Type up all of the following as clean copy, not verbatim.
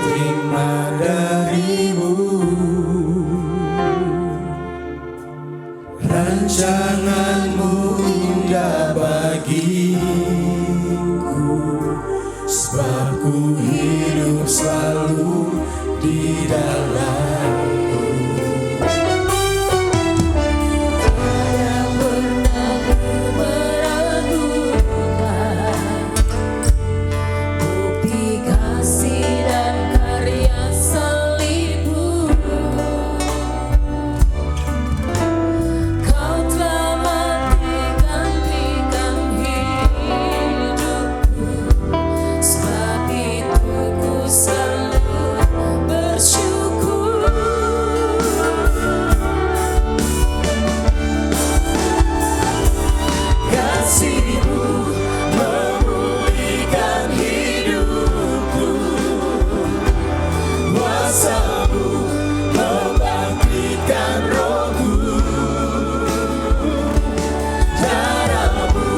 terima darimu. Rancanganmu indah bagiku, sebab ku hidup selalu di dalammu. Tiada pernah ku meragukan bukti kasih dan karya salibmu. Kau telah mati gantikan hidupku, sebab itu ku selalu bersyukur. Kasih-Mu memulihkan hidupku, kuasa-Mu membangkitkan rohku. Darah-Mu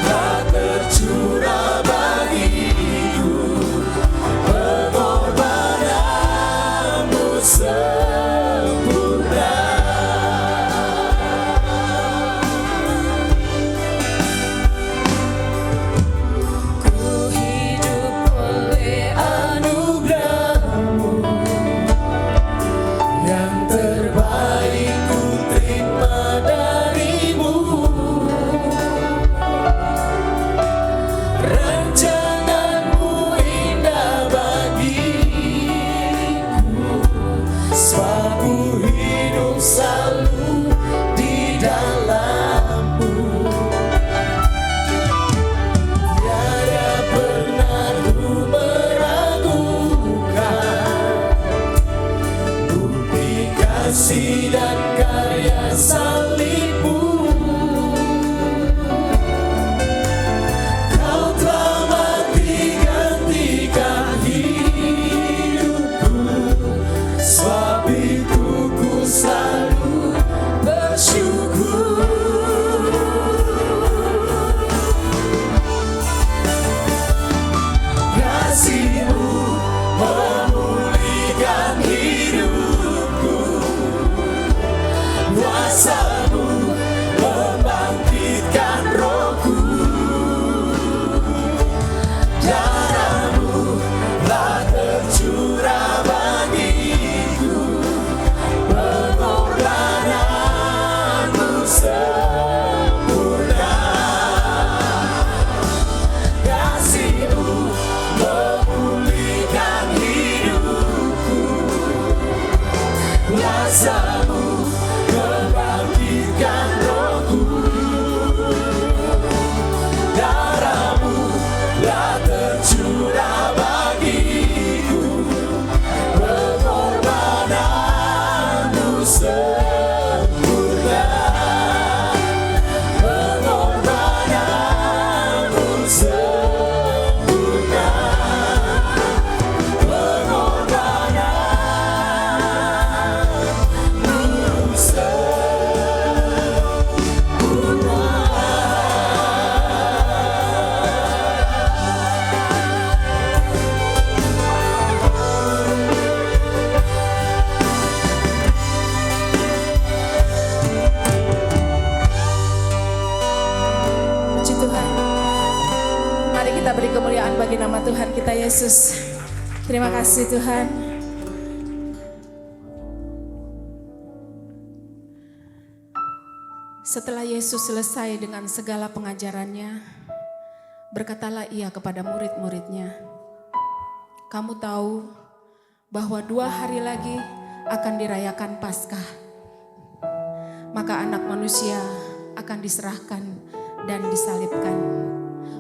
telah tercurah bagiku, pengorbanan-Mu sempurna. Ku hidup oleh anugerah-Mu, Yang terbaik ku terima darimu. Rancangan-Mu indah bagiku, sebab ku hidup selalu di dalammu. Tiada pernah ku meragukan bukti kasih dan karya salibmu. Kau telah mati gantikan hidupku, sebab itu ku selalu bersyukur. Kasih-Mu memulihkan hidupku, kuasa-Mu membangkitkan rohku. Darah-Mu telah tercurah bagiku, pengorbanan-Mu sempurna. Kasih-Mu memulihkan hidupku, kuasa-Mu membangkitkan rohku. Darah-Mu telah tercurah bagiku, pengorbanan-Mu sempurna. Pengorbanan-Mu sempurna. Pengorbanan-Mu sempurna. puji Tuhan. Mari kita beri kemuliaan bagi nama Tuhan kita Yesus. Terima kasih Tuhan. Setelah Yesus selesai dengan segala pengajarannya, berkatalah ia kepada murid-muridnya, "Kamu tahu bahwa 2 hari lagi akan dirayakan Paskah. Maka Anak Manusia akan diserahkan dan disalibkan."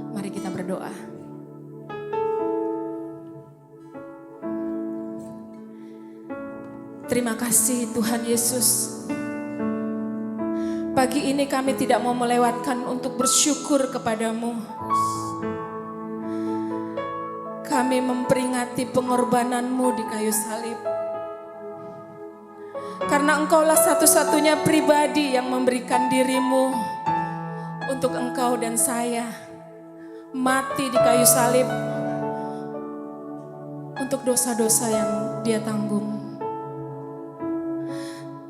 Mari kita berdoa. Terima kasih Tuhan Yesus. Pagi ini kami tidak mau melewatkan untuk bersyukur kepadamu. Kami memperingati pengorbanan-Mu di kayu salib. Karena Engkaulah satu-satunya pribadi yang memberikan diri-Mu untuk Engkau dan saya mati di kayu salib untuk dosa-dosa yang dia tanggung.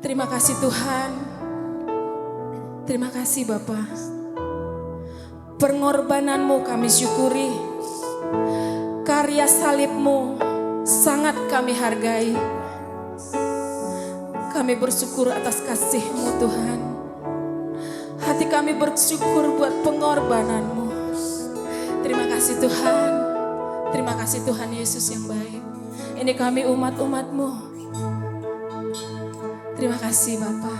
Terima kasih Tuhan. Terima kasih Bapa. Pengorbananmu kami syukuri. Karya salibmu sangat kami hargai. Kami bersyukur atas kasih-Mu Tuhan. Hati kami bersyukur buat pengorbananmu. Terima kasih Tuhan. Terima kasih Tuhan Yesus yang baik. Ini kami umat-umat-Mu. Terima kasih Bapa.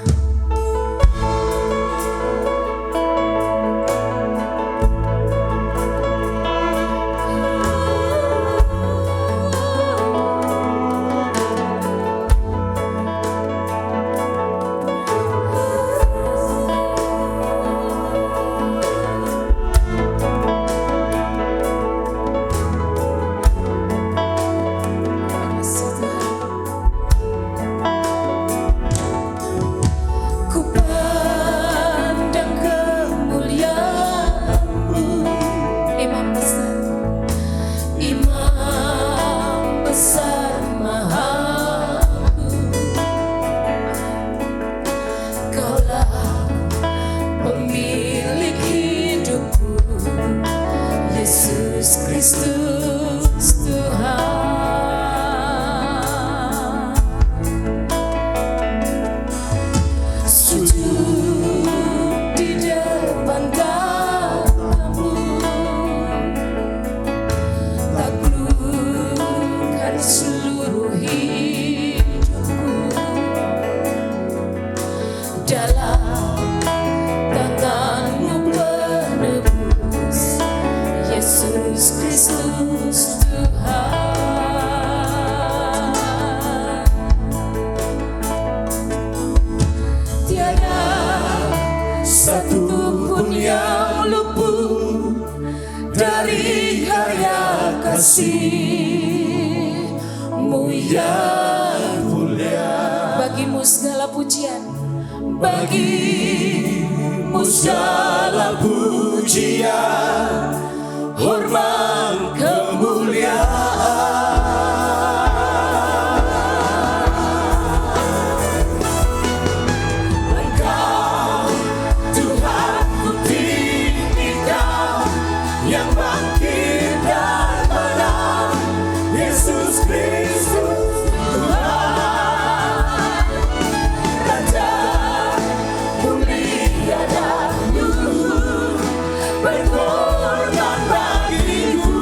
Kristus Tuhan, sujud di depan kamu, taklukkan seluruh hidupku dalam tangan-Mu penebus. Yesus Kristus Tuhan, tiada satu pun yang luput dari karya kasih-Mu yang mulia. Bagimu segala pujian, bagimu segala pujian, hormat kemuliaan. Engkau Tuhan ku tinggikan, yang bangkit dan menang, Yesus Kristus Tuhan, Raja mulia dan luhur, berkorban bagiku.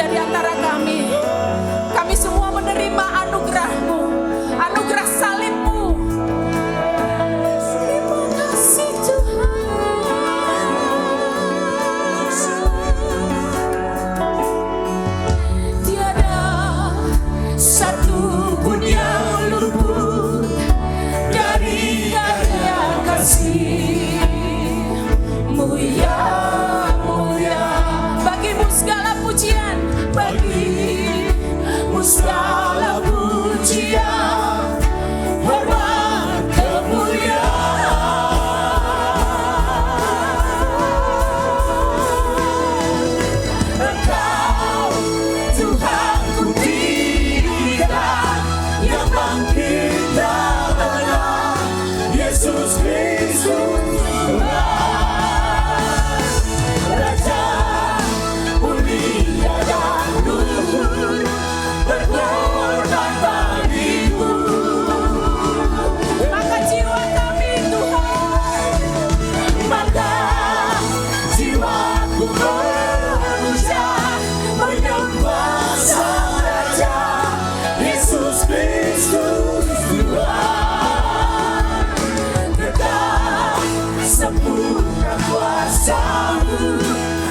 ada di antara kami. Kami semua menerima anugerah-Mu, anugerah salib-Mu. Terima kasih Tuhan. Tiada satu pun yang luput dari karya kasih-Mu yang mulia. Bagimu segala pujian, bagimu segala pujian, hormat kemuliaan. Engkau Tuhanku tidak yang bangkit daripada Yesus Kristus Raja mulia dan luhur, berkorban bagimu. Maka jiwa kami Tuhan, maka jiwaku memuja, menyembah Sang Raja Yesus Kristus Tuhan. Kekal sempurna kuasa-Mu,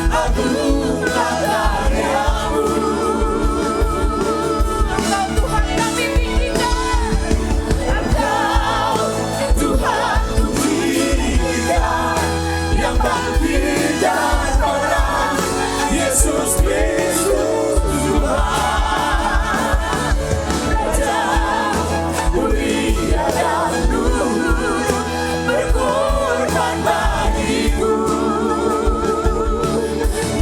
agunglah karya-Mu. Engkau Tuhan kami tinggikan, Engkau Tuhan ku tinggikan, yang bangkit daripada Yesus Kristus Tuhan. Raja mulia dan luhur, berkorban bagiku.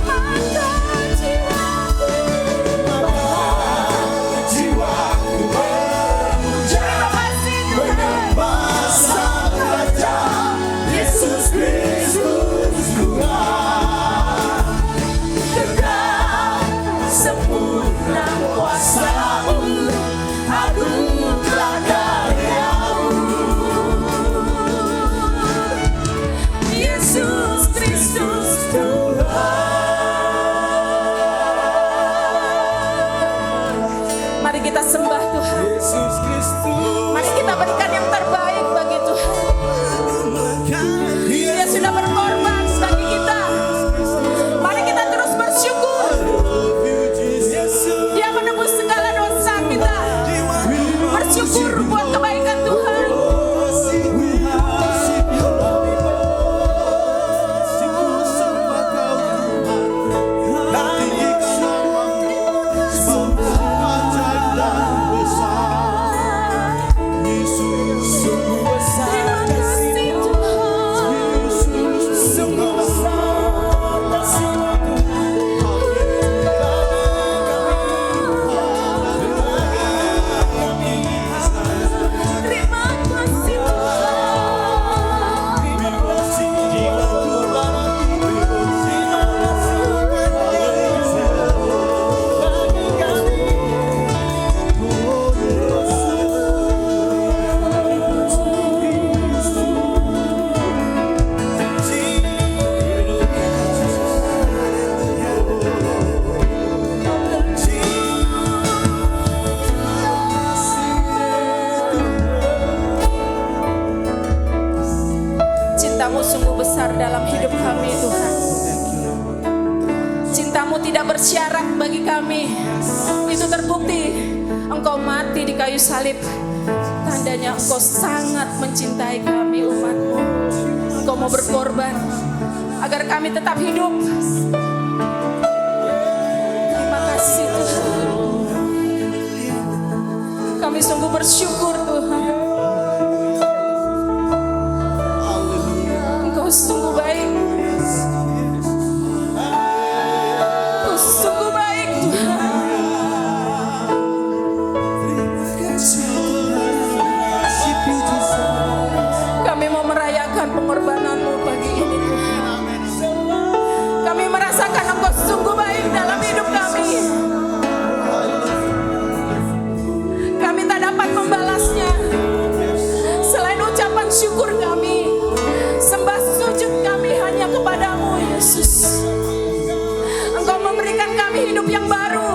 Maka jiwaku memuja, menyembah Sang Raja Yesus Kristus Tuhan. Kekal sempurna kuasa-Mu, agunglah karya-Mu. Yesus Kristus Tuhan. Mari kita sembah Tuhan. Yesus Kristus. Mari kita berikan yang terbaik bagi Tuhan. Dia sudah berkorban bagi kita. Mari kita terus bersyukur. Dia menebus segala dosa kita. Bersyukur buat kebaikan Tuhan. Terima kasih Cinta-Mu sungguh besar dalam hidup kami Tuhan. Cinta-Mu tidak bersyarat bagi kami. Itu terbukti Engkau mati di kayu salib. Tandanya Engkau sangat mencintai kami umat-Mu. Engkau mau berkorban agar kami tetap hidup. Terima kasih Tuhan. Kami sungguh bersyukur Tuhan. Engkau sungguh baik. Engkau sungguh baik Tuhan. Kami mau merayakan pengorbanan-Mu pagi ini Tuhan. Kami merasakan Engkau sungguh baik dalam hidup kami. Kami tak dapat membalasnya selain ucapan syukur kami. Sembah sujud kami hanya kepadamu Yesus. Engkau memberikan kami hidup yang baru.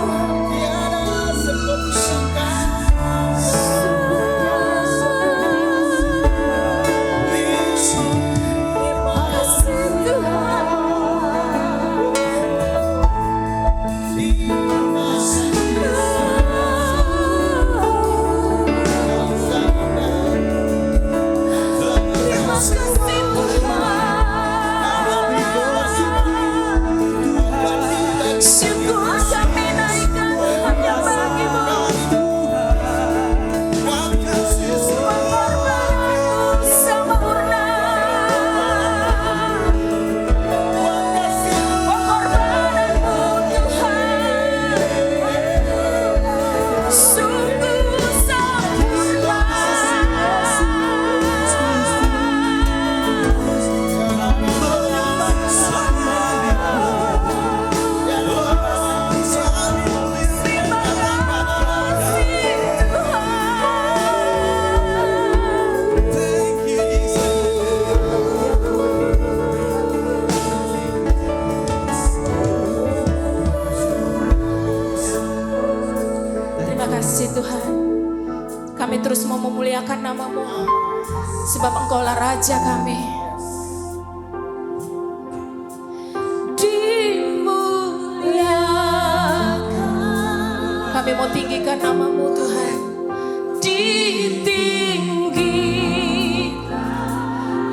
sebab Engkaulah Raja kami. Dimuliakan, kami mau tinggikan nama-Mu Tuhan. Ditinggikan,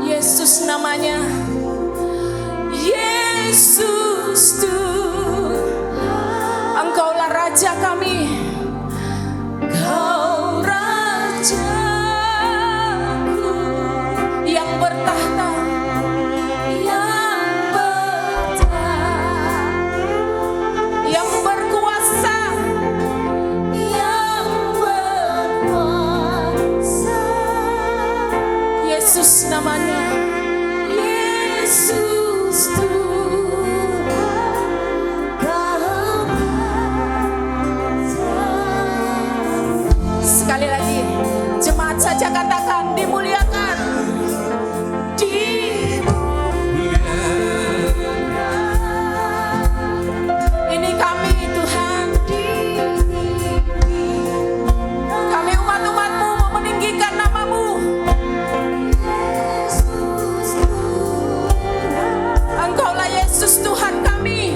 Yesus namanya. Yesus Tuhan, Engkaulah Raja kami. Kau Rajaku yang bertahta, yang berkuasa, Yesus namanya. Yesus sekali lagi, jemaat saja katakan dimuliakan. Ini kami Tuhan, kami umat-umat-Mu mau meninggikan nama-Mu. Engkaulah Yesus Tuhan kami.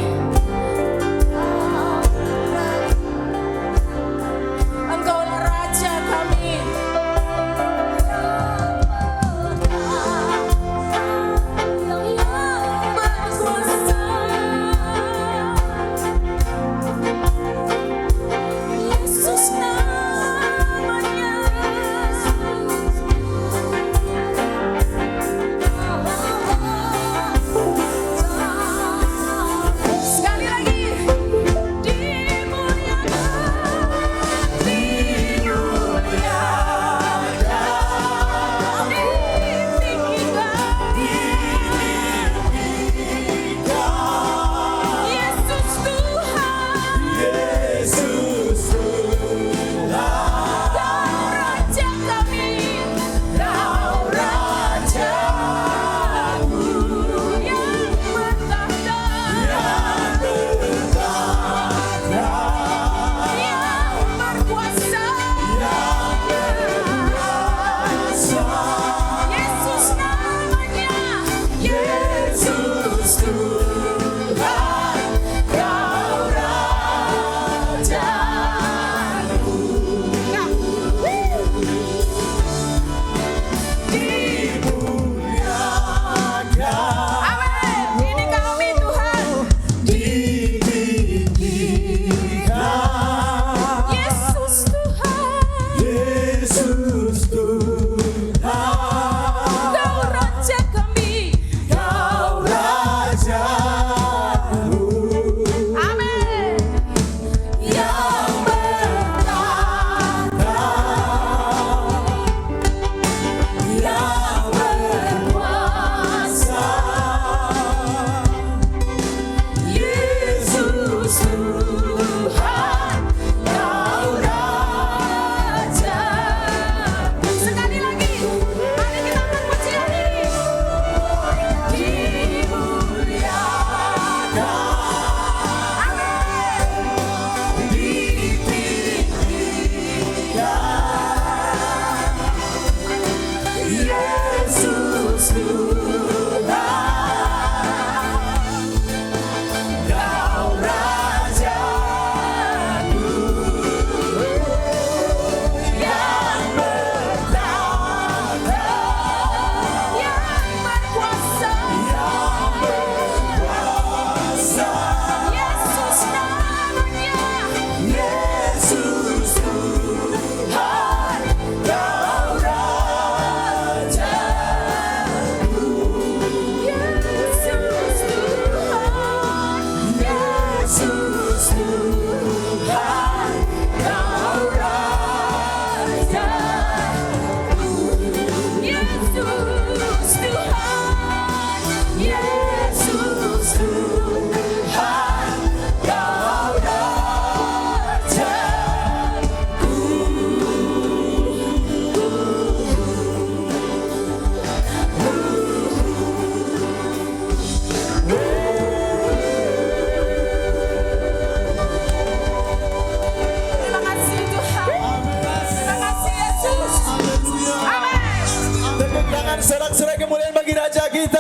Engkaulah Raja kami. Yesus namanya. Sekali lagi,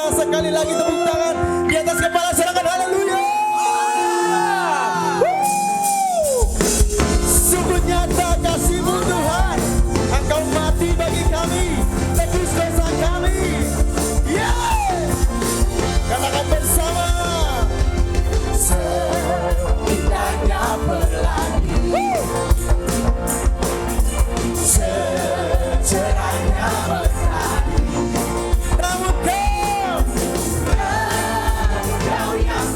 Sekali lagi tepuk tangan di atas kepala, silakan haleluya. Sungguh nyata kasih-Mu Tuhan, Engkau mati bagi kami, tebus dosa kami. Katakan bersama. Seindahnya pelangi, secerahnya mentari, namun Kau yang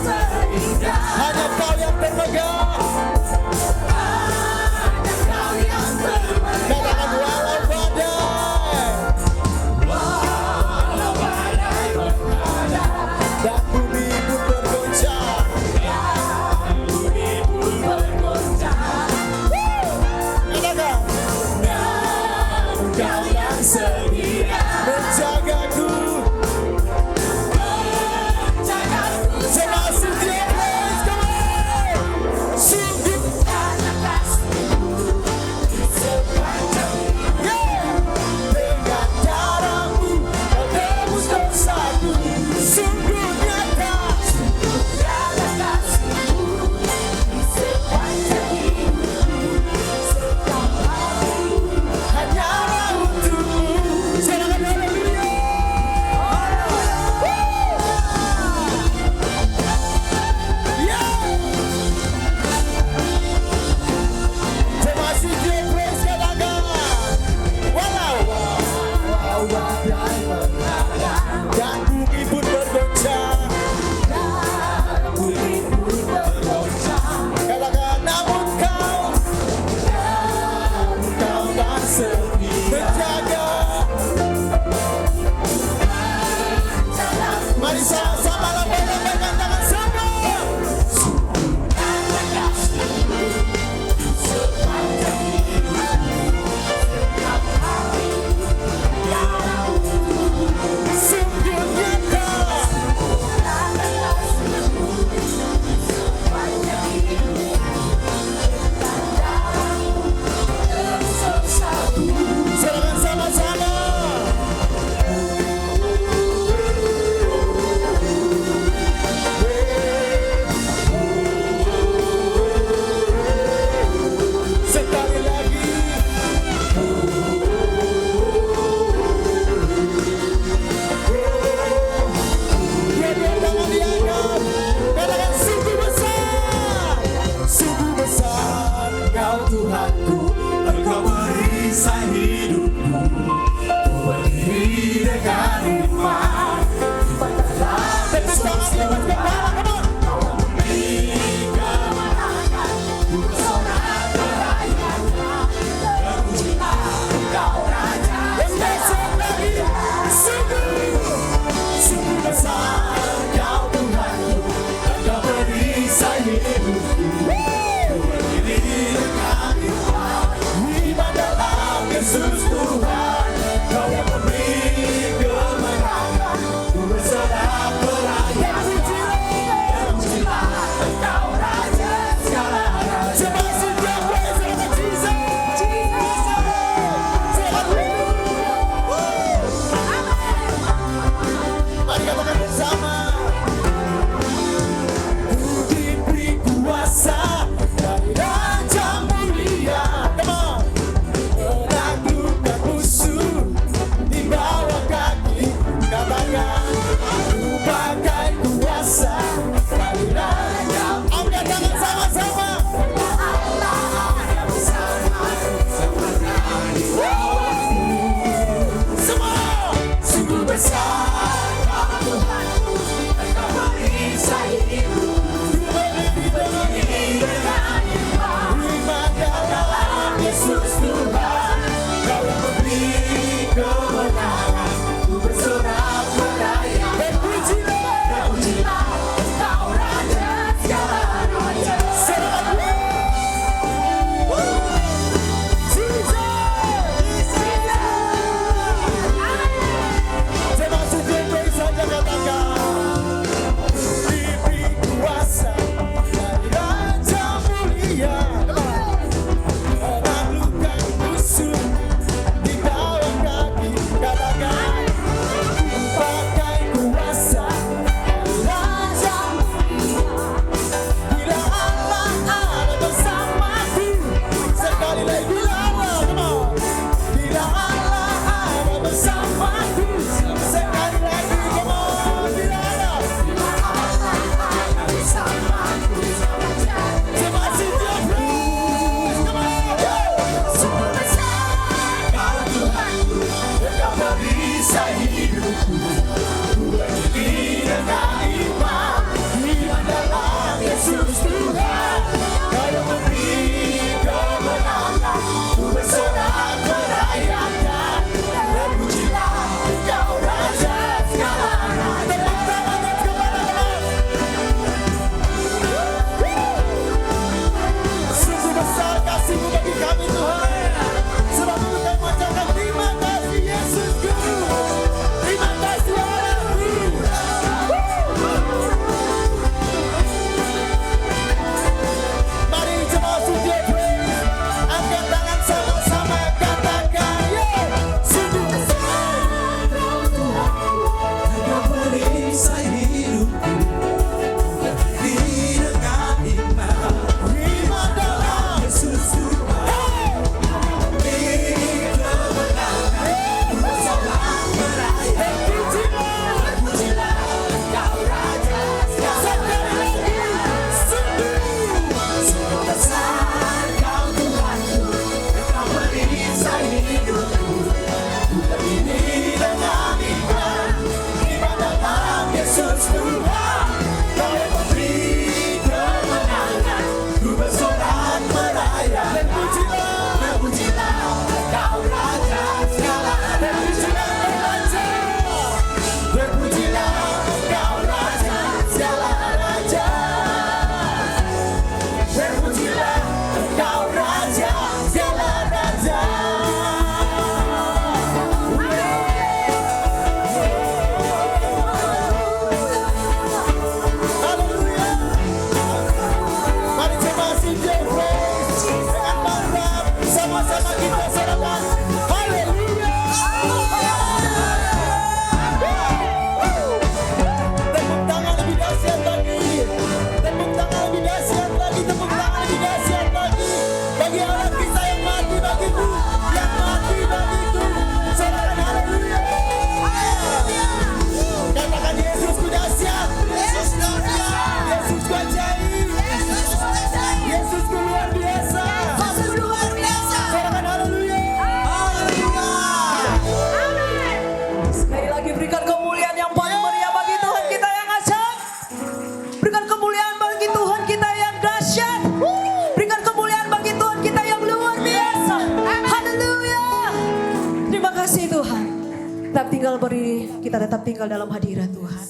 tinggal dalam hadirat Tuhan.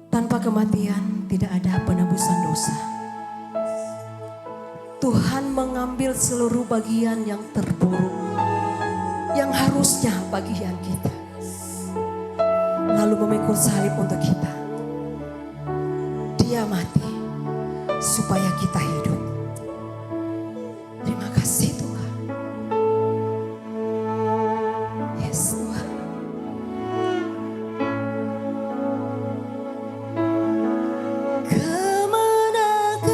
Tanpa kematian tidak ada penebusan dosa. Tuhan mengambil seluruh bagian yang terburuk, yang harusnya bagian kita, lalu memikul salib untuk kita. Dia mati supaya kita hidup. Terima kasih Tuhan. Yes Tuhan. Kemanakah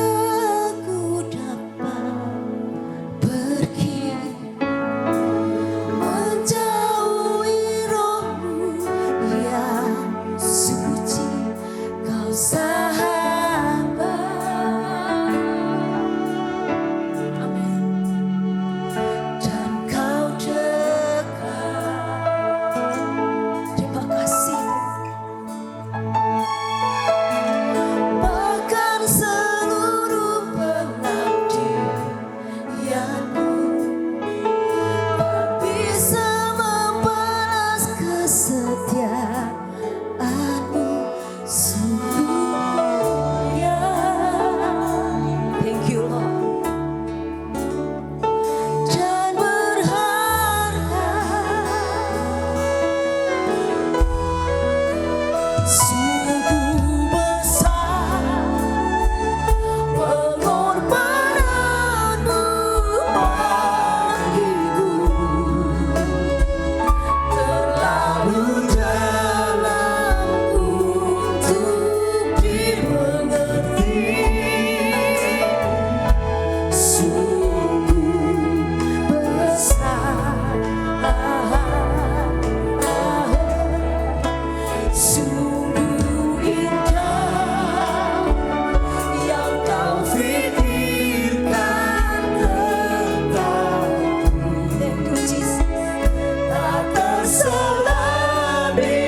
ku dapat pergi menjauhi rohmu yang suci, kau sahabat. Amin. Dan kau dekat. Terima kasih. Bahkan seluruh pengabdianku tak bisa membalas kesetiaanmu. Sungguh ya. Thank you Lord. Dan berharap sungguh besar pengorbananmu bagiku, terlalu dalam untuk dimengerti. Sungguh besar, sungguh indah yang kau fikirkan tentangku. Thank you Jesus. Tak terselami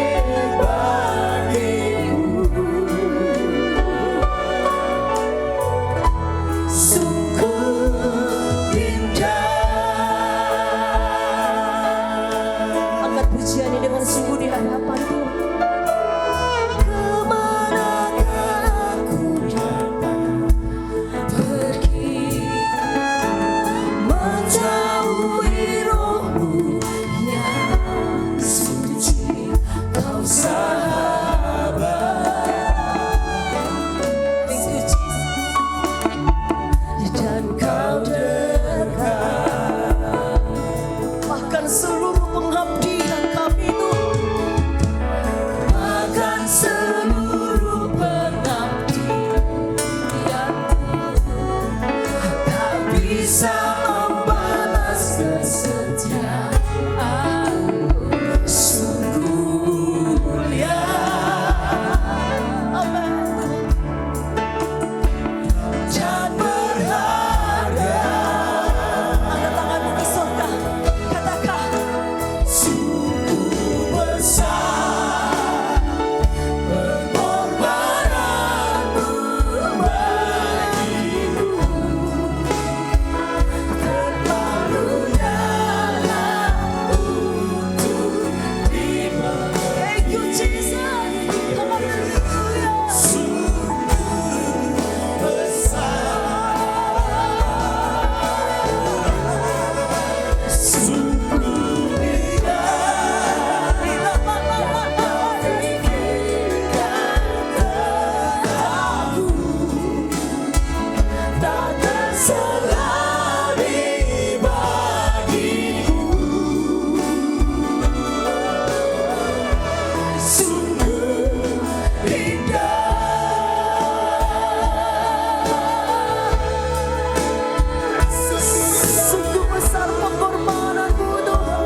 bagiku. Sungguh indah. Angkat pujian ini dengan sungguh di hadapan Tuhan. Kemanakah ku dapat pergi menjauhi rohmu yang suci, kau sahabat. Thank you Jesus. Dan kau dekat. Bahkan seluruh pengabdian kami itu, bahkan seluruh pengabdianku tak bisa membalas kesetiaanmu. Sungguh mulia. Amin. Dan berharga. Angkat tanganmu ke surga. Katakan sungguh besar pengorbananmu bagiku, terlalu dalam untuk dimengerti. Thank you Jesus. Haleluya. Sungguh besar, sungguh indah yang kau fikirkan tentangku. Tak terselami bagiku. Sungguh indah. Sungguh besar pengorbananmu Tuhan.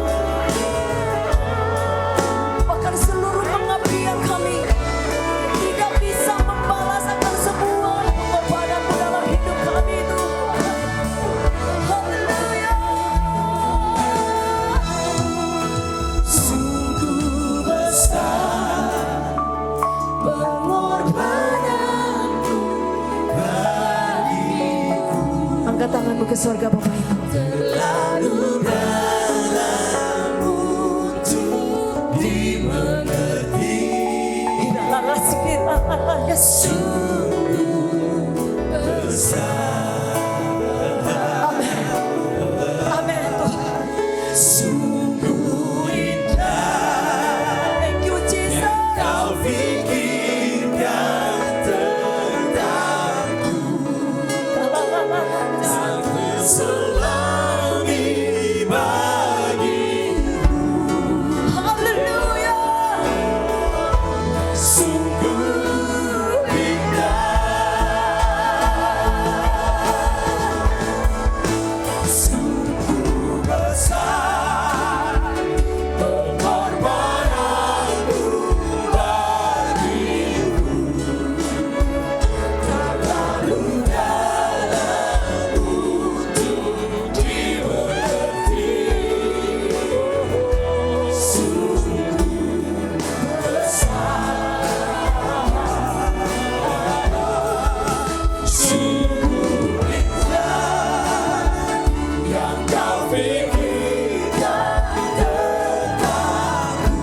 Bahkan seluruh pengabdian kami tidak bisa membalas akan semua pengorbananmu dalam hidup kami Tuhan. Haleluya. Sungguh besar pengorbananmu bagiku. Angkat tanganmu ke surga Bapak Ibu. Terlalu dalam untuk Amin Tuhan. Sungguh indah. Thank you Jesus. Kau pikirkan tentangku, tak terselami bagiku. Haleluya. Sungguh indah, sungguh besar pengorbananmu bagiku, terlalu dalam untuk dimengerti. Sungguh sungguh indah yang kau pikirkan tentangku,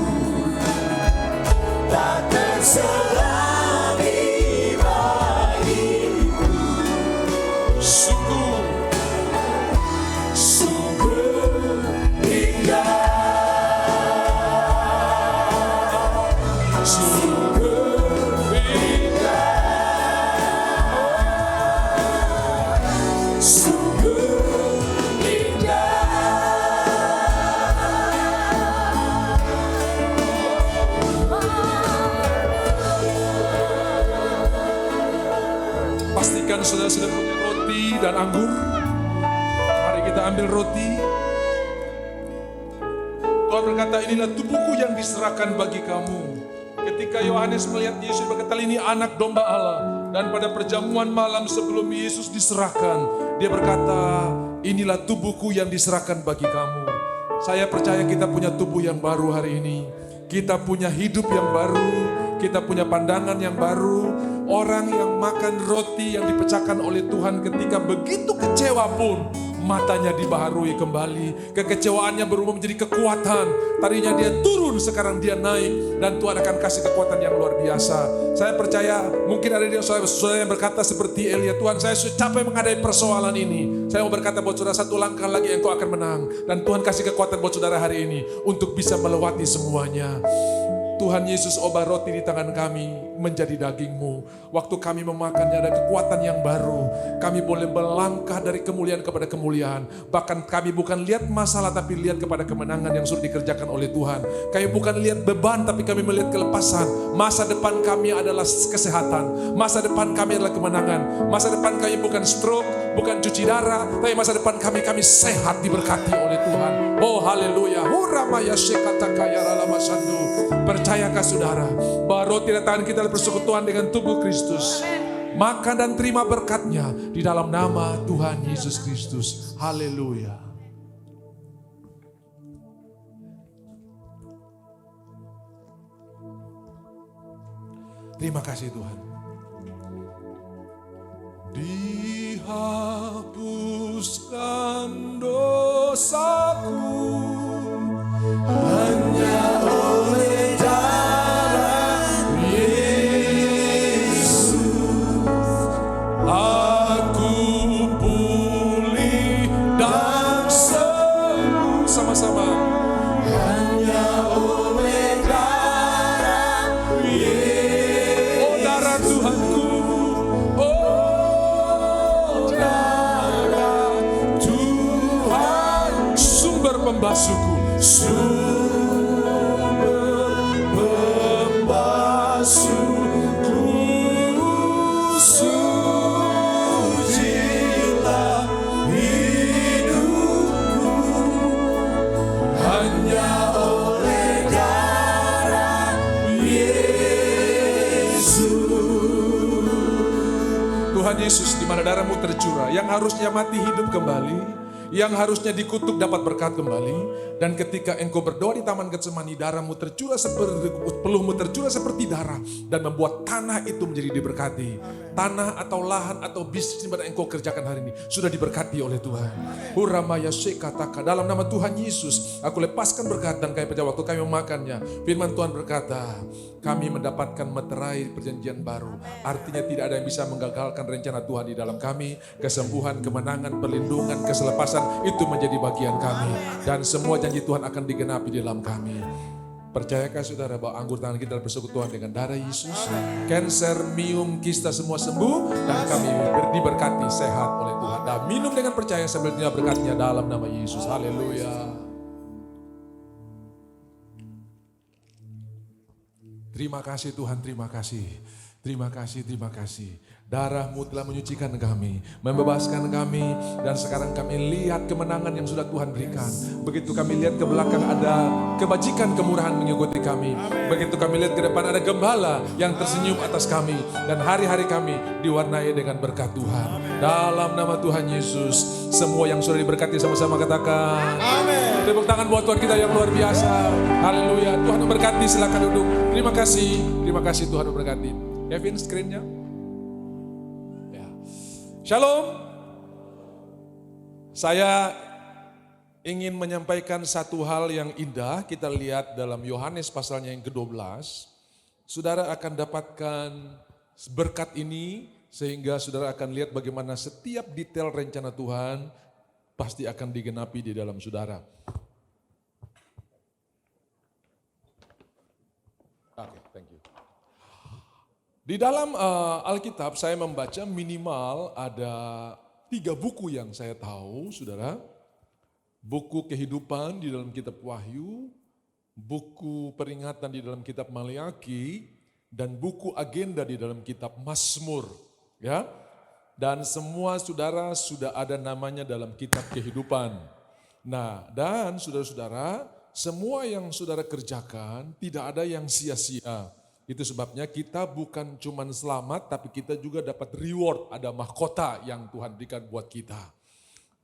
tak terselami bagiku. Sungguh indah, sungguh indah, sungguh indah. Pastikan saudara sudah punya roti dan anggur. Mari kita ambil roti. Tuhan berkata, inilah tubuhku yang diserahkan bagi kamu. Ketika Yohanes melihat Yesus berkata, ini anak domba Allah. Dan pada perjamuan malam sebelum Yesus diserahkan, dia berkata, inilah tubuhku yang diserahkan bagi kamu. Saya percaya kita punya tubuh yang baru hari ini. Kita punya hidup yang baru. Kita punya pandangan yang baru. Orang yang makan roti yang dipecahkan oleh Tuhan ketika begitu kecewa pun matanya dibaharui kembali. Kekecewaannya berubah menjadi kekuatan. Tadinya dia turun, sekarang dia naik. Dan Tuhan akan kasih kekuatan yang luar biasa. Saya percaya mungkin ada di saudara yang berkata seperti Elia, Tuhan saya sudah capek menghadapi persoalan ini. Saya mau berkata buat saudara, satu langkah lagi engkau akan menang. Dan Tuhan kasih kekuatan buat saudara hari ini untuk bisa melewati semuanya. Tuhan Yesus ubah roti di tangan kami menjadi daging-Mu. Waktu kami memakannya ada kekuatan yang baru. Kami boleh melangkah dari kemuliaan kepada kemuliaan. Bahkan kami bukan lihat masalah tapi lihat kepada kemenangan yang sudah dikerjakan oleh Tuhan. Kami bukan lihat beban tapi kami melihat kelepasan. Masa depan kami adalah kesehatan. Masa depan kami adalah kemenangan. Masa depan kami bukan stroke, bukan cuci darah, tapi masa depan kami sehat diberkati oleh Tuhan. Oh haleluya. Huramaya shekatakaya ralamasandu. Percayakah saudara bahwa roti dan tangan kita adalah persekutuan dengan tubuh Kristus? Makan dan terima berkatnya di dalam nama Tuhan Yesus Kristus. Haleluya. Terima kasih Tuhan. Dihapuskan dosaku hanya oleh darah Yesus. Aku pulih dan sembuh. Sama-sama. Hanya oleh darah Yesus. Oh darah Tuhanku. Oh darah Tuhan. Sumber pembasuhku. Sumber pembasuhku, sucilah hidupku, hanya oleh darah Yesus. Tuhan Yesus, di mana darah-Mu tercurah, yang harusnya mati hidup kembali, yang harusnya dikutuk dapat berkat kembali. Dan ketika engkau berdoa di Taman Getsemani, darah-Mu tercurah seperti peluh-Mu tercurah seperti darah dan membuat tanah itu menjadi diberkati. tanah atau lahan atau bisnis yang engkau kerjakan hari ini sudah diberkati oleh Tuhan. Uramaya sekataka, dalam nama Tuhan Yesus, aku lepaskan berkat dan pada waktu kami memakannya. Firman Tuhan berkata, kami mendapatkan meterai perjanjian baru. Artinya tidak ada yang bisa menggagalkan rencana Tuhan di dalam kami. Kesembuhan, kemenangan, perlindungan, keselepasan itu menjadi bagian kami. Dan semua janji Tuhan akan digenapi di dalam kami. Percayakah saudara bahwa anggur tangan kita bersekutuan dengan darah Yesus? Kanker, miom, kista semua sembuh dan kami diberkati sehat oleh Tuhan. Dan minum dengan percaya sambil dia berkatnya dalam nama Yesus. Haleluya. Terima kasih Tuhan, terima kasih. Terima kasih, terima kasih. Darah-Mu telah menyucikan kami, membebaskan kami, dan sekarang kami lihat kemenangan yang sudah Tuhan berikan. Begitu kami lihat ke belakang ada kebajikan, kemurahan mengikuti kami. Begitu kami lihat ke depan ada gembala yang tersenyum atas kami. Dan hari-hari kami diwarnai dengan berkat Tuhan. Dalam nama Tuhan Yesus, semua yang sudah diberkati sama-sama katakan. Amin. Tepuk tangan buat Tuhan kita yang luar biasa. Haleluya. Tuhan memberkati, silakan duduk. Terima kasih Tuhan memberkati. Kevin, screen-nya. Shalom. Saya ingin menyampaikan satu hal yang indah. Kita lihat dalam Yohanes pasalnya yang ke-12. Saudara akan dapatkan berkat ini sehingga saudara akan lihat bagaimana setiap detail rencana Tuhan pasti akan digenapi di dalam saudara. Oke, thank you. Di dalam Alkitab saya membaca minimal ada 3 buku yang saya tahu, saudara. Buku kehidupan di dalam kitab Wahyu, buku peringatan di dalam kitab Maleakhi, dan buku agenda di dalam kitab Mazmur. Ya, dan semua saudara sudah ada namanya dalam kitab kehidupan. Nah, dan saudara-saudara, semua yang saudara kerjakan tidak ada yang sia-sia. Itu sebabnya kita bukan cuma selamat, tapi kita juga dapat reward, ada mahkota yang Tuhan berikan buat kita.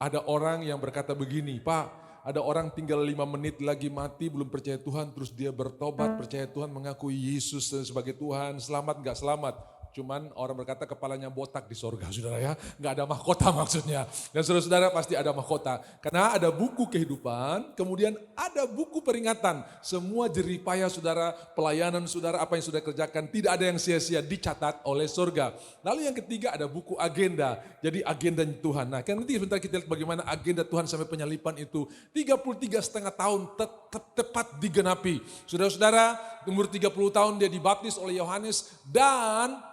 Ada orang yang berkata begini, Pak, ada orang tinggal 5 menit lagi mati, belum percaya Tuhan, terus dia bertobat, percaya Tuhan, mengakui Yesus sebagai Tuhan, selamat gak selamat? Cuman orang berkata kepalanya botak di sorga, saudara ya. Gak ada mahkota maksudnya. Dan saudara-saudara pasti ada mahkota. Karena ada buku kehidupan, kemudian ada buku peringatan. Semua jeripaya saudara, pelayanan saudara, apa yang sudah kerjakan, tidak ada yang sia-sia, dicatat oleh sorga. Lalu yang ketiga ada buku agenda. Jadi agenda Tuhan. Nah, nanti sebentar kita lihat bagaimana agenda Tuhan sampai penyalipan itu. 33,5 tahun tepat digenapi. Saudara-saudara, umur 30 tahun dia dibaptis oleh Yohanes dan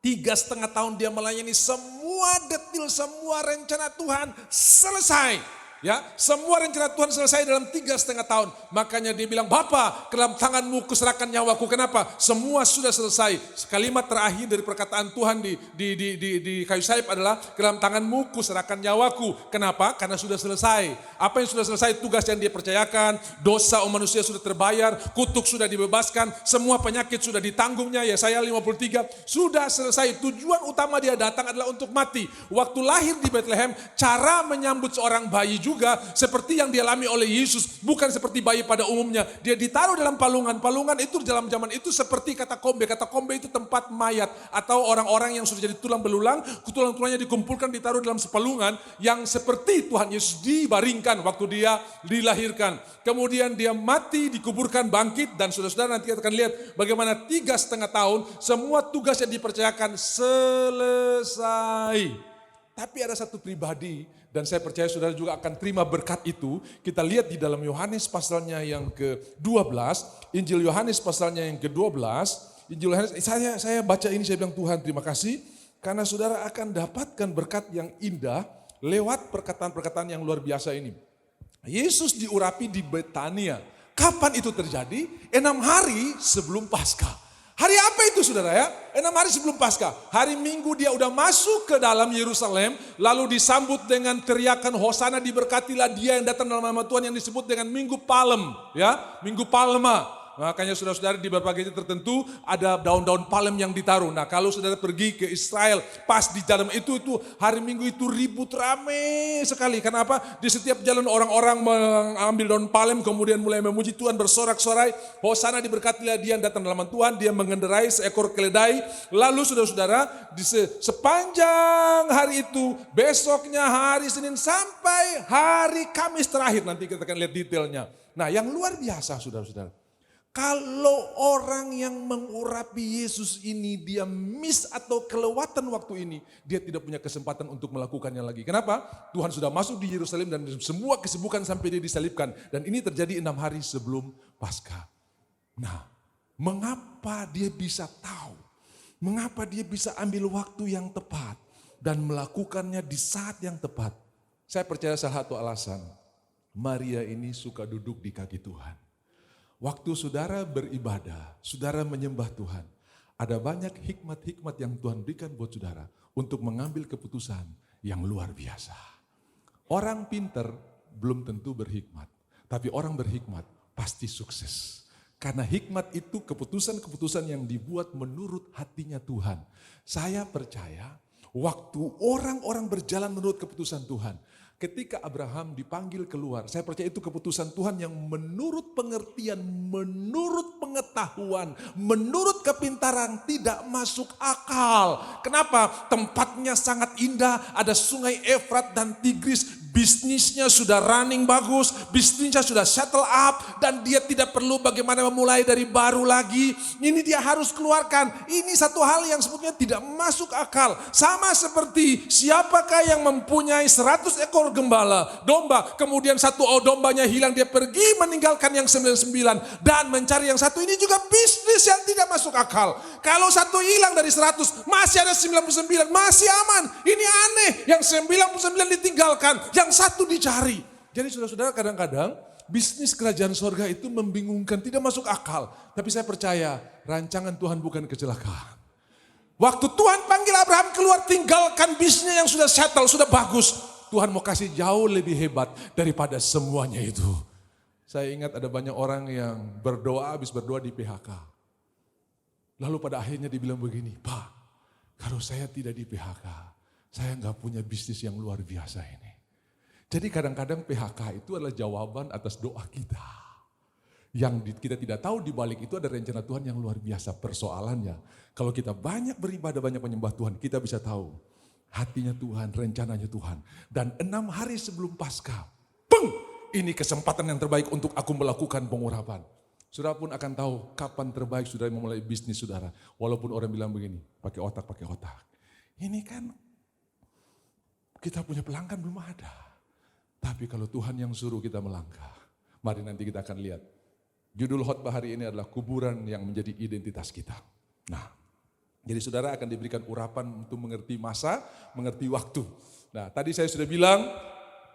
3,5 tahun dia melayani, semua detil, semua rencana Tuhan selesai. Ya, semua rencana Tuhan selesai dalam 3,5 tahun. Makanya dia bilang, Bapa, ke dalam tanganmu kuserahkan nyawaku. Kenapa? Semua sudah selesai. Kalimat terakhir dari perkataan Tuhan di kayu salib adalah, ke dalam tanganmu kuserahkan nyawaku. Kenapa? Karena sudah selesai. Apa yang sudah selesai? Tugas yang dia percayakan, dosa manusia sudah terbayar, kutuk sudah dibebaskan, semua penyakit sudah ditanggungnya. Yesaya 53 sudah selesai. Tujuan utama dia datang adalah untuk mati. Waktu lahir di Bethlehem, cara menyambut seorang bayi juga seperti yang dialami oleh Yesus, bukan seperti bayi pada umumnya. Dia ditaruh dalam palungan. Palungan itu dalam zaman itu seperti katakombe. Katakombe itu tempat mayat atau orang-orang yang sudah jadi tulang belulang, tulang-tulangnya dikumpulkan ditaruh dalam sepalungan yang seperti Tuhan Yesus dibaringkan waktu dia dilahirkan. Kemudian dia mati, dikuburkan, bangkit, dan saudara-saudara nanti kita akan lihat bagaimana 3,5 tahun semua tugas yang dipercayakan selesai. Tapi ada satu pribadi, dan saya percaya saudara juga akan terima berkat itu. Kita lihat di dalam Yohanes pasalnya yang ke-12, Injil Yohanes pasalnya yang ke-12, Injil Yohanes, saya baca ini, saya bilang Tuhan terima kasih, karena saudara akan dapatkan berkat yang indah lewat perkataan-perkataan yang luar biasa ini. Yesus diurapi di Betania. Kapan itu terjadi? 6 hari sebelum Paskah. Hari apa itu saudara ya? 6 hari sebelum Paskah. Hari Minggu dia udah masuk ke dalam Yerusalem. Lalu disambut dengan teriakan Hosana, diberkatilah dia yang datang dalam nama Tuhan, yang disebut dengan Minggu Palem. Ya, Minggu Palma. Makanya saudara-saudara di beberapa gereja tertentu ada daun-daun palem yang ditaruh. Nah kalau saudara pergi ke Israel, pas di dalam itu hari Minggu itu ribut rame sekali. Kenapa? Di setiap jalan orang-orang mengambil daun palem kemudian mulai memuji Tuhan, bersorak-sorai. Hosana diberkatilah dia yang datang dalam nama Tuhan, dia mengendarai seekor keledai. Lalu saudara-saudara di sepanjang hari itu, besoknya hari Senin sampai hari Kamis terakhir, nanti kita akan lihat detailnya. Nah yang luar biasa saudara-saudara, kalau orang yang mengurapi Yesus ini dia miss atau kelewatan waktu ini, dia tidak punya kesempatan untuk melakukannya lagi. Kenapa? Tuhan sudah masuk di Yerusalem dan semua kesibukan sampai dia disalibkan. Dan ini terjadi 6 hari sebelum Paskah. Nah, mengapa dia bisa tahu? Mengapa dia bisa ambil waktu yang tepat dan melakukannya di saat yang tepat? Saya percaya salah satu alasan, Maria ini suka duduk di kaki Tuhan. Waktu saudara beribadah, saudara menyembah Tuhan, ada banyak hikmat-hikmat yang Tuhan berikan buat saudara untuk mengambil keputusan yang luar biasa. Orang pinter belum tentu berhikmat, tapi orang berhikmat pasti sukses. Karena hikmat itu keputusan-keputusan yang dibuat menurut hatinya Tuhan. Saya percaya waktu orang-orang berjalan menurut keputusan Tuhan, ketika Abraham dipanggil keluar, saya percaya itu keputusan Tuhan yang menurut pengertian, menurut pengetahuan, menurut kepintaran tidak masuk akal. Kenapa? Tempatnya sangat indah, ada sungai Efrat dan Tigris, bisnisnya sudah running bagus, bisnisnya sudah settle up, dan dia tidak perlu bagaimana memulai dari baru lagi. Ini dia harus keluarkan. Ini satu hal yang sebetulnya tidak masuk akal. Sama seperti siapakah yang mempunyai 100 ekor domba, kemudian satu dombanya hilang, dia pergi meninggalkan yang 99 dan mencari yang satu. Ini juga bisnis yang tidak masuk akal. Kalau satu hilang dari 100, masih ada 99, masih aman. Ini aneh, yang 99 ditinggalkan, yang satu dicari. Jadi saudara-saudara, kadang-kadang bisnis kerajaan sorga itu membingungkan, tidak masuk akal. Tapi saya percaya rancangan Tuhan bukan kecelakaan. Waktu Tuhan panggil Abraham keluar, tinggalkan bisnisnya yang sudah settle, sudah bagus. Tuhan mau kasih jauh lebih hebat daripada semuanya itu. Saya ingat ada banyak orang yang berdoa, habis berdoa di PHK. Lalu pada akhirnya dibilang begini, Pak, kalau saya tidak di PHK, saya nggak punya bisnis yang luar biasa ini. Jadi kadang-kadang PHK itu adalah jawaban atas doa kita. Yang kita tidak tahu di balik itu ada rencana Tuhan yang luar biasa. Persoalannya, kalau kita banyak beribadah, banyak menyembah Tuhan, kita bisa tahu hatinya Tuhan, rencananya Tuhan. Dan 6 hari sebelum Paskah, ini kesempatan yang terbaik untuk aku melakukan pengurapan. Saudara pun akan tahu kapan terbaik saudara memulai bisnis saudara. Walaupun orang bilang begini, pakai otak. Ini kan kita punya pelanggan belum ada. Tapi kalau Tuhan yang suruh kita melangkah, mari nanti kita akan lihat. Judul khotbah hari ini adalah kuburan yang menjadi identitas kita. Nah, jadi saudara akan diberikan urapan untuk mengerti masa, mengerti waktu. Nah tadi saya sudah bilang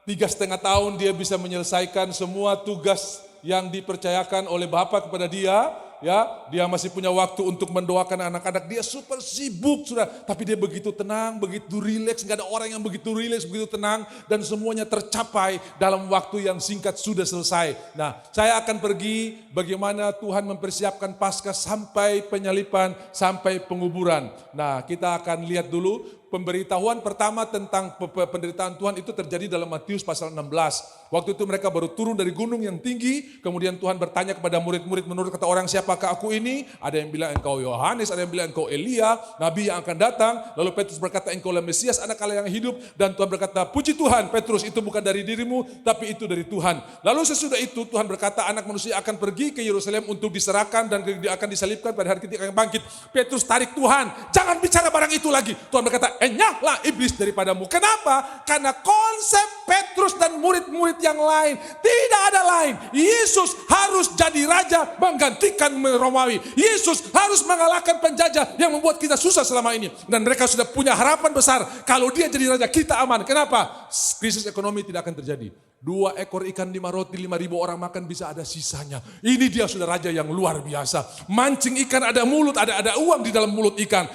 3,5 tahun dia bisa menyelesaikan semua tugas yang dipercayakan oleh Bapa kepada dia. Ya, dia masih punya waktu untuk mendoakan anak-anak. Dia super sibuk sudah, tapi dia begitu tenang, begitu rileks. Gak ada orang yang begitu rileks, begitu tenang, dan semuanya tercapai dalam waktu yang singkat sudah selesai. Nah, saya akan pergi bagaimana Tuhan mempersiapkan Paskah sampai penyalipan, sampai penguburan. Nah, kita akan lihat dulu. Pemberitahuan pertama tentang penderitaan Tuhan itu terjadi dalam Matius pasal 16. Waktu itu mereka baru turun dari gunung yang tinggi, kemudian Tuhan bertanya kepada murid-murid, menurut kata orang siapakah aku ini? Ada yang bilang engkau Yohanes, ada yang bilang engkau Elia, nabi yang akan datang. Lalu Petrus berkata engkau lah Mesias, anak Allah yang hidup. Dan Tuhan berkata, puji Tuhan Petrus, itu bukan dari dirimu, tapi itu dari Tuhan. Lalu sesudah itu Tuhan berkata anak manusia akan pergi ke Yerusalem untuk diserahkan dan dia akan disalibkan pada hari ketika akan bangkit. Petrus tarik Tuhan, jangan bicara barang itu lagi. Tuhan berkata, enyahlah iblis daripadamu. Kenapa? Karena konsep Petrus dan murid-murid yang lain tidak ada lain. Yesus harus jadi raja menggantikan Romawi. Yesus harus mengalahkan penjajah yang membuat kita susah selama ini. Dan mereka sudah punya harapan besar. Kalau dia jadi raja kita aman. Kenapa? Krisis ekonomi tidak akan terjadi. 2 ekor ikan, 5 roti, 5.000 orang makan bisa ada sisanya. Ini dia sudah raja yang luar biasa. Mancing ikan ada mulut, ada uang di dalam mulut ikan.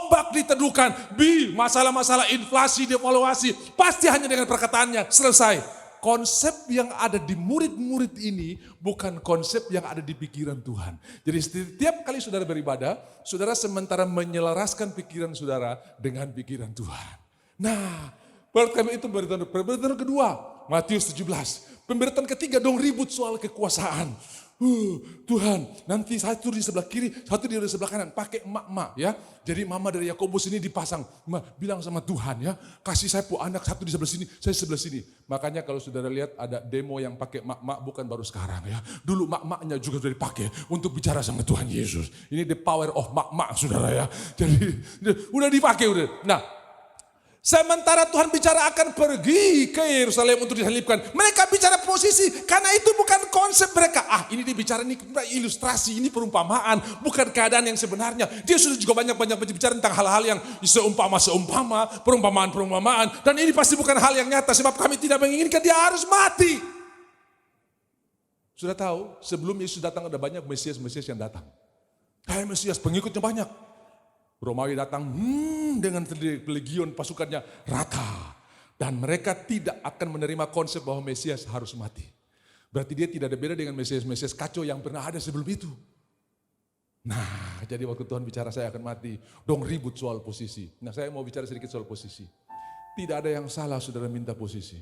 Ombak diteduhkan. Masalah-masalah inflasi, devaluasi. Pasti hanya dengan perkataannya selesai. konsep yang ada di murid-murid ini bukan konsep yang ada di pikiran Tuhan. Jadi setiap kali saudara beribadah, saudara sementara menyelaraskan pikiran saudara dengan pikiran Tuhan. Nah, pertama itu pemberitaan kedua, Matius 17. Pemberitaan ketiga dong ribut soal kekuasaan. Tuhan, nanti satu di sebelah kiri, satu di sebelah kanan, pakai emak-emak ya. Jadi mama dari Yakobus ini dipasang, bilang sama Tuhan ya, kasih saya anak satu di sebelah sini, saya sebelah sini. Makanya kalau saudara lihat ada demo yang pakai emak-emak bukan baru sekarang ya. Dulu emak-emaknya juga sudah dipakai untuk bicara sama Tuhan Yesus. Ini the power of emak-emak saudara ya. Jadi udah dipakai udah. Nah, sementara Tuhan bicara akan pergi ke Yerusalem untuk disalibkan. Mereka bicara posisi, karena itu bukan konsep mereka. Ini dibicara, ini ilustrasi, ini perumpamaan, bukan keadaan yang sebenarnya. Dia sudah juga banyak bicara tentang hal-hal yang seumpama, perumpamaan. Dan ini pasti bukan hal yang nyata, sebab kami tidak menginginkan dia harus mati. Sudah tahu, sebelum Yesus datang ada banyak Mesias-Mesias yang datang. Kayak Mesias, pengikutnya banyak. Romawi datang dengan legion pasukannya rata. Dan mereka tidak akan menerima konsep bahwa Mesias harus mati. Berarti dia tidak ada beda dengan Mesias-Mesias kacau yang pernah ada sebelum itu. Nah, jadi waktu Tuhan bicara saya akan mati, dong ribut soal posisi. Nah, saya mau bicara sedikit soal posisi. Tidak ada yang salah saudara minta posisi.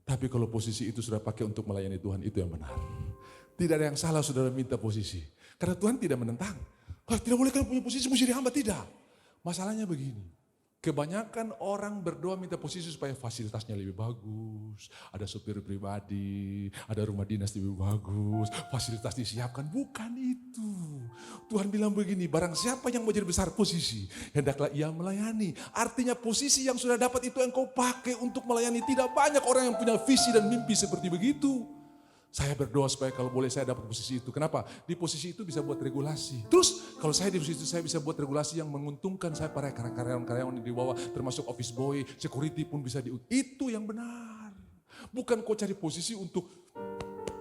Tapi kalau posisi itu sudah pakai untuk melayani Tuhan, itu yang benar. Tidak ada yang salah saudara minta posisi. Karena Tuhan tidak menentang. Tidak boleh kalian punya posisi, mesti dihamba, tidak. Masalahnya begini, kebanyakan orang berdoa minta posisi supaya fasilitasnya lebih bagus, ada sopir pribadi, ada rumah dinas lebih bagus, fasilitas disiapkan. Bukan itu. Tuhan bilang begini, barang siapa yang mau jadi besar posisi, hendaklah ia melayani. Artinya posisi yang sudah dapat itu yang kau pakai untuk melayani. Tidak banyak orang yang punya visi dan mimpi seperti begitu. Saya berdoa supaya kalau boleh saya dapat posisi itu. Kenapa? Di posisi itu bisa buat regulasi. Terus kalau saya di posisi itu saya bisa buat regulasi yang menguntungkan saya para karyawan-karyawan di bawah, termasuk office boy, security pun bisa itu yang benar. Bukan kau cari posisi untuk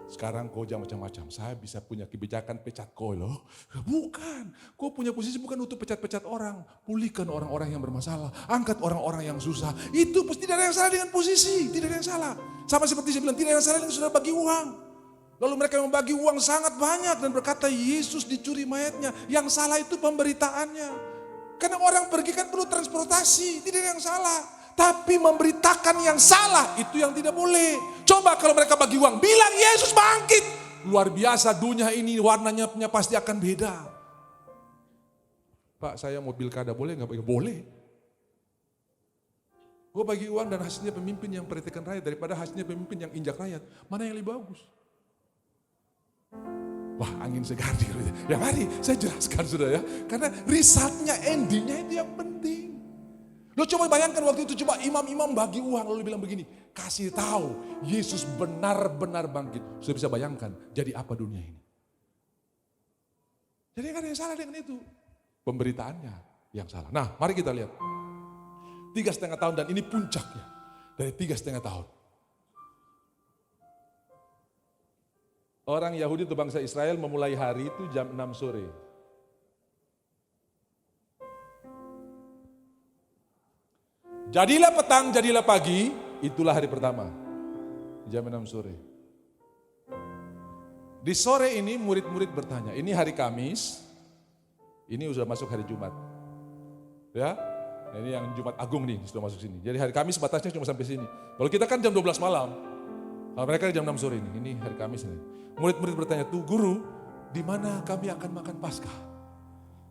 sekarang kau jangan macam-macam. Saya bisa punya kebijakan pecat kau loh. Bukan. Kau punya posisi bukan untuk pecat-pecat orang. Pulihkan orang-orang yang bermasalah. Angkat orang-orang yang susah. Itu tidak ada yang salah dengan posisi. Tidak ada yang salah. Sama seperti saya bilang, tidak ada yang salah dengan saudara bagi uang. Lalu mereka membagi uang sangat banyak dan berkata Yesus dicuri mayatnya. Yang salah itu pemberitaannya. Karena orang pergi kan perlu transportasi. Tidak ada yang salah. Tapi memberitakan yang salah itu yang tidak boleh. Coba kalau mereka bagi uang, bilang Yesus bangkit. Luar biasa dunia ini warnanya pasti akan beda. Pak, saya mau pilkada boleh nggak? Boleh. Gue bagi uang dan hasilnya pemimpin yang perhatikan rakyat daripada hasilnya pemimpin yang injak rakyat. Mana yang lebih bagus? Wah, angin segar. Ya mari saya jelaskan sudah ya. Karena resultnya, endingnya itu yang penting. Lo coba bayangkan waktu itu, coba imam-imam bagi uang lalu bilang begini, kasih tahu Yesus benar-benar bangkit. Sudah bisa bayangkan jadi apa dunia ini. Jadi kan yang salah dengan itu. Pemberitaannya yang salah. Nah, mari kita lihat. 3,5 tahun dan ini puncaknya dari 3,5 tahun. Orang Yahudi atau bangsa Israel memulai hari itu jam 6 sore. Jadilah petang, jadilah pagi, itulah hari pertama. Jam 6 sore. Di sore ini murid-murid bertanya, ini hari Kamis, ini sudah masuk hari Jumat. Ya, nah ini yang Jumat Agung nih, sudah masuk sini. Jadi hari Kamis batasnya cuma sampai sini. Kalau kita kan jam 12 malam, kalau mereka jam 6 sore ini hari Kamis nih. Murid-murid bertanya, tuh guru, di mana kami akan makan Paskah?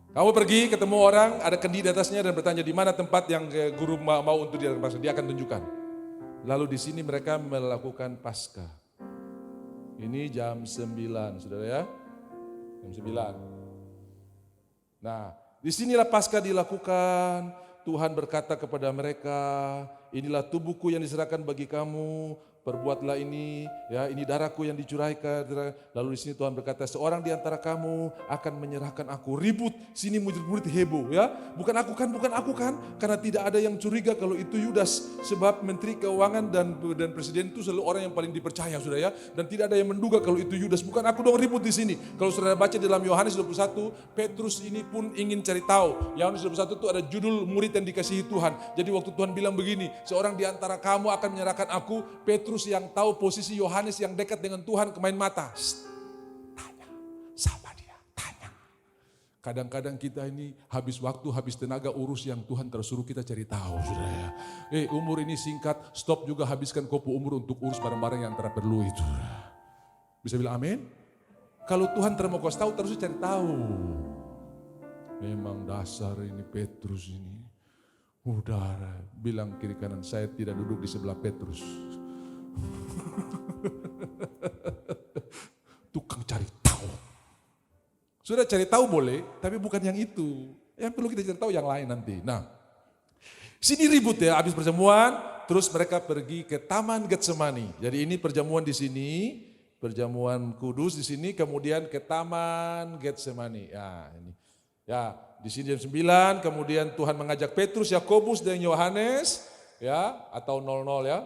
Kamu pergi ketemu orang, ada kendi di atasnya dan bertanya di mana tempat yang guru mau untuk diadakan Paskah. Dia akan tunjukkan. Lalu di sini mereka melakukan Paskah. Ini jam 9, saudara ya. Jam 9. Nah, disinilah Paskah dilakukan. Tuhan berkata kepada mereka, inilah tubuhku yang diserahkan bagi kamu. Perbuatlah ini, ya ini darahku yang dicurahkan. Lalu di sini Tuhan berkata, seorang di antara kamu akan menyerahkan aku. Ribut, sini murid-murid heboh ya. Bukan aku kan. Karena tidak ada yang curiga kalau itu Yudas. Sebab menteri keuangan dan presiden itu selalu orang yang paling dipercaya sudah ya. Dan tidak ada yang menduga kalau itu Yudas. Bukan aku dong ribut di sini. Kalau saudara baca dalam Yohanes 21, Petrus ini pun ingin cari tahu. Yohanes 21 itu ada judul murid yang dikasihi Tuhan. Jadi waktu Tuhan bilang begini, seorang di antara kamu akan menyerahkan aku, Petrus Petrus yang tahu posisi Yohanes yang dekat dengan Tuhan kemain mata. Tanya, siapa dia? Tanya. Kadang-kadang kita ini habis waktu, habis tenaga urus yang Tuhan tersuruh kita cari tahu, saudara. Umur ini singkat, stop juga habiskan kopu umur untuk urus barang-barang yang tidak perlu itu. Bisa bilang amin? Kalau Tuhan terus mau kasih tahu, terus cari tahu. Memang dasar ini Petrus ini. Udah bilang kiri kanan, saya tidak duduk di sebelah Petrus. Tukang cari tahu. Sudah cari tahu boleh, tapi bukan yang itu. Yang perlu kita cari tahu yang lain nanti. Nah, sini ribut ya, habis perjamuan, terus mereka pergi ke Taman Getsemani. Jadi ini perjamuan di sini, perjamuan kudus di sini, kemudian ke Taman Getsemani. Ya, ini. Ya, di sini jam 9, kemudian Tuhan mengajak Petrus, Yakobus dan Yohanes, ya, atau 00 ya.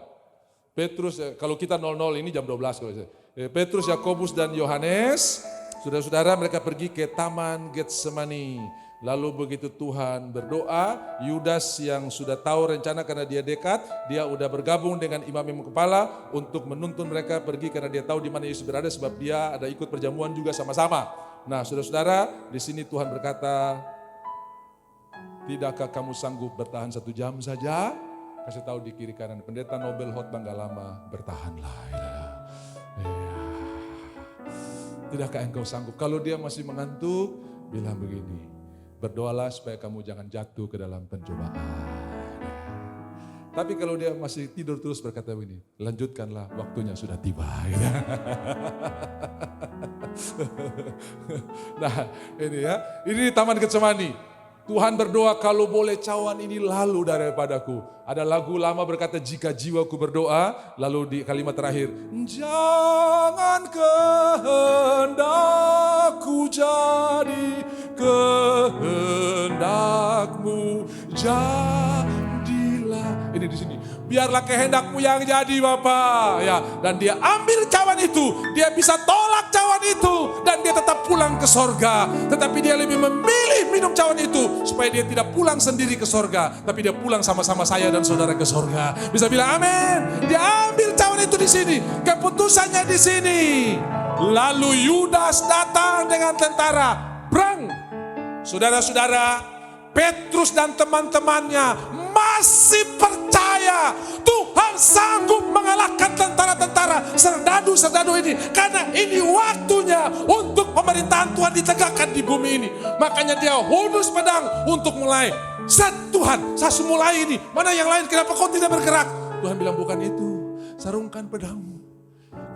Petrus, kalau kita 00 ini jam 12 kalau saya. Petrus, Yakobus dan Yohanes, saudara-saudara mereka pergi ke Taman Getsemani. Lalu begitu Tuhan berdoa, Yudas yang sudah tahu rencana karena dia dekat, dia udah bergabung dengan imam-imam kepala untuk menuntun mereka pergi karena dia tahu di mana Yesus berada sebab dia ada ikut perjamuan juga sama-sama. Nah, saudara-saudara, di sini Tuhan berkata, tidakkah kamu sanggup bertahan 1 jam saja? Kasih tahu di kiri kanan, pendeta Nobel Hotbang gak lama, bertahanlah. Ya. Tidakkah engkau sanggup? Kalau dia masih mengantuk, bilang begini, berdoalah supaya kamu jangan jatuh ke dalam pencobaan. Tapi kalau dia masih tidur terus berkata begini, lanjutkanlah, waktunya sudah tiba. Nah ini ya, ini di Taman Getsemani. Tuhan berdoa kalau boleh cawan ini lalu daripadaku. Ada lagu lama berkata jika jiwaku berdoa, lalu di kalimat terakhir, jangan kehendakku jadi kehendakmu jadilah. Ini di sini. Biarlah kehendakmu yang jadi Bapa. Ya, dan dia ambil cawan itu, dia bisa tolak cawan itu dan dia tetap pulang ke sorga. Tetapi dia lebih memilih minum cawan itu supaya dia tidak pulang sendiri ke sorga, tapi dia pulang sama-sama saya dan saudara ke sorga. Bisa bilang amin. Dia ambil cawan itu di sini, keputusannya di sini. Lalu Yudas datang dengan tentara. Brang. Saudara-saudara, Petrus dan teman-temannya masih percaya Tuhan sanggup mengalahkan tentara-tentara serdadu-serdadu ini. Karena ini waktunya untuk pemerintahan Tuhan ditegakkan di bumi ini. Makanya dia hunus pedang untuk mulai. Tuhan, saya mulai ini. Mana yang lain, kenapa kau tidak bergerak? Tuhan bilang bukan itu, sarungkan pedangmu.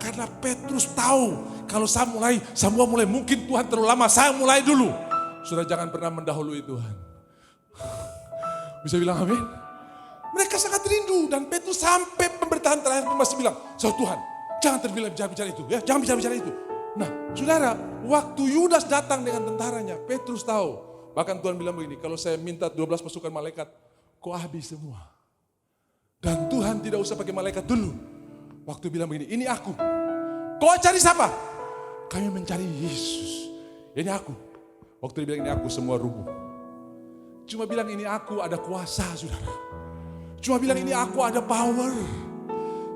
Karena Petrus tahu kalau saya mulai, semua mulai. Mungkin Tuhan terlalu lama, saya mulai dulu. Sudah jangan pernah mendahului Tuhan. Bisa bilang amin? Mereka sangat rindu dan Petrus sampai pemberitaan terakhir masih bilang, Tuhan, jangan terbicara itu, ya, jangan bicara itu. Nah, saudara, waktu Yudas datang dengan tentaranya, Petrus tahu. Bahkan Tuhan bilang begini, kalau saya minta 12 pasukan malaikat, kau habis semua. Dan Tuhan tidak usah pakai malaikat dulu. Waktu bilang begini, ini aku. Kau cari siapa? Kami mencari Yesus. Ini aku. Waktu dia bilang ini aku, semua rubuh. Cuma bilang ini aku ada kuasa, saudara. Cuma bilang ini aku ada power.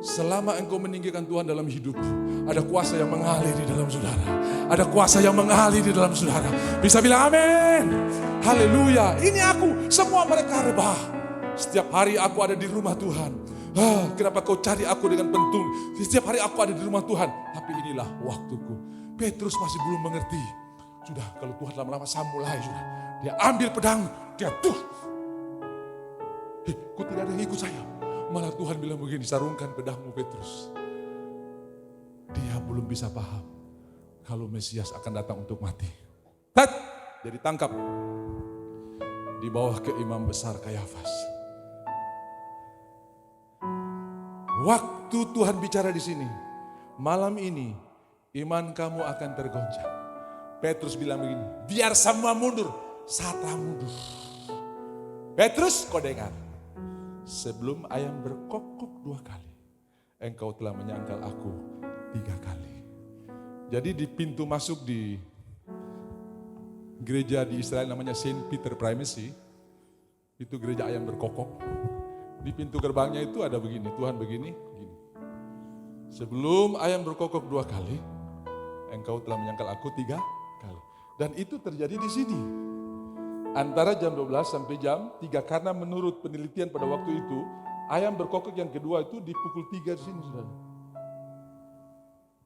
Selama engkau meninggikan Tuhan dalam hidup, ada kuasa yang mengalir di dalam saudara. Ada kuasa yang mengalir di dalam saudara. Bisa bilang amin. Haleluya. Ini aku, semua mereka rebah. Setiap hari aku ada di rumah Tuhan. Kenapa kau cari aku dengan pentung? Setiap hari aku ada di rumah Tuhan. Tapi inilah waktuku. Petrus masih belum mengerti. Sudah, kalau Tuhan lama-lama saya mulai, sudah. Dia ambil pedang, dia tuh. Kok tidak ada yang ikut saya? Malah Tuhan bilang begini, sarungkan pedangmu Petrus. Dia belum bisa paham kalau Mesias akan datang untuk mati. Jadi tangkap. Dibawa ke imam besar Kayafas. Waktu Tuhan bicara di sini, malam ini iman kamu akan tergoncang. Petrus bilang begini, biar semua mundur, saat mundur. Petrus, kau dengar, sebelum ayam berkokok 2 kali, engkau telah menyangkal aku 3 kali. Jadi di pintu masuk di gereja di Israel namanya Saint Peter Primacy, itu gereja ayam berkokok. Di pintu gerbangnya itu ada begini, Tuhan begini, gini. Sebelum ayam berkokok 2 kali, engkau telah menyangkal aku 3 kali. Dan itu terjadi di sini. Antara jam 12 sampai jam 3. Karena menurut penelitian pada waktu itu, ayam berkokok yang kedua itu di pukul 3 di sini, saudara.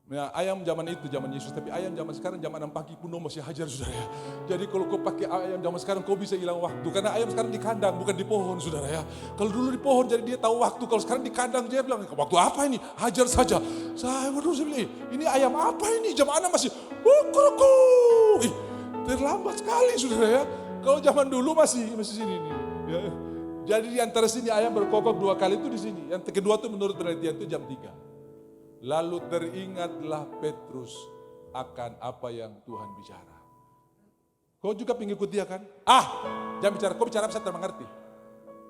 Nah, ayam zaman itu, zaman Yesus. Tapi ayam zaman sekarang, jam 6 pagi pun masih hajar, saudara ya. Jadi kalau kau pakai ayam zaman sekarang, kau bisa hilang waktu. Karena ayam sekarang di kandang, bukan di pohon, saudara ya. Kalau dulu di pohon, jadi dia tahu waktu. Kalau sekarang di kandang, dia bilang, waktu apa ini? Hajar saja. Saya bilang, ini ayam apa ini? Jam 6 masih, kuku. Terlambat sekali, saudara ya. Kalau zaman dulu masih sini nih. Ya. Jadi di antara sini ayam berkokok 2 kali itu di sini. Yang kedua itu menurut penelitian itu jam 3. Lalu teringatlah Petrus akan apa yang Tuhan bicara. Kau juga pengikut dia kan? Jangan bicara, kau bicara apa saya tidak mengerti.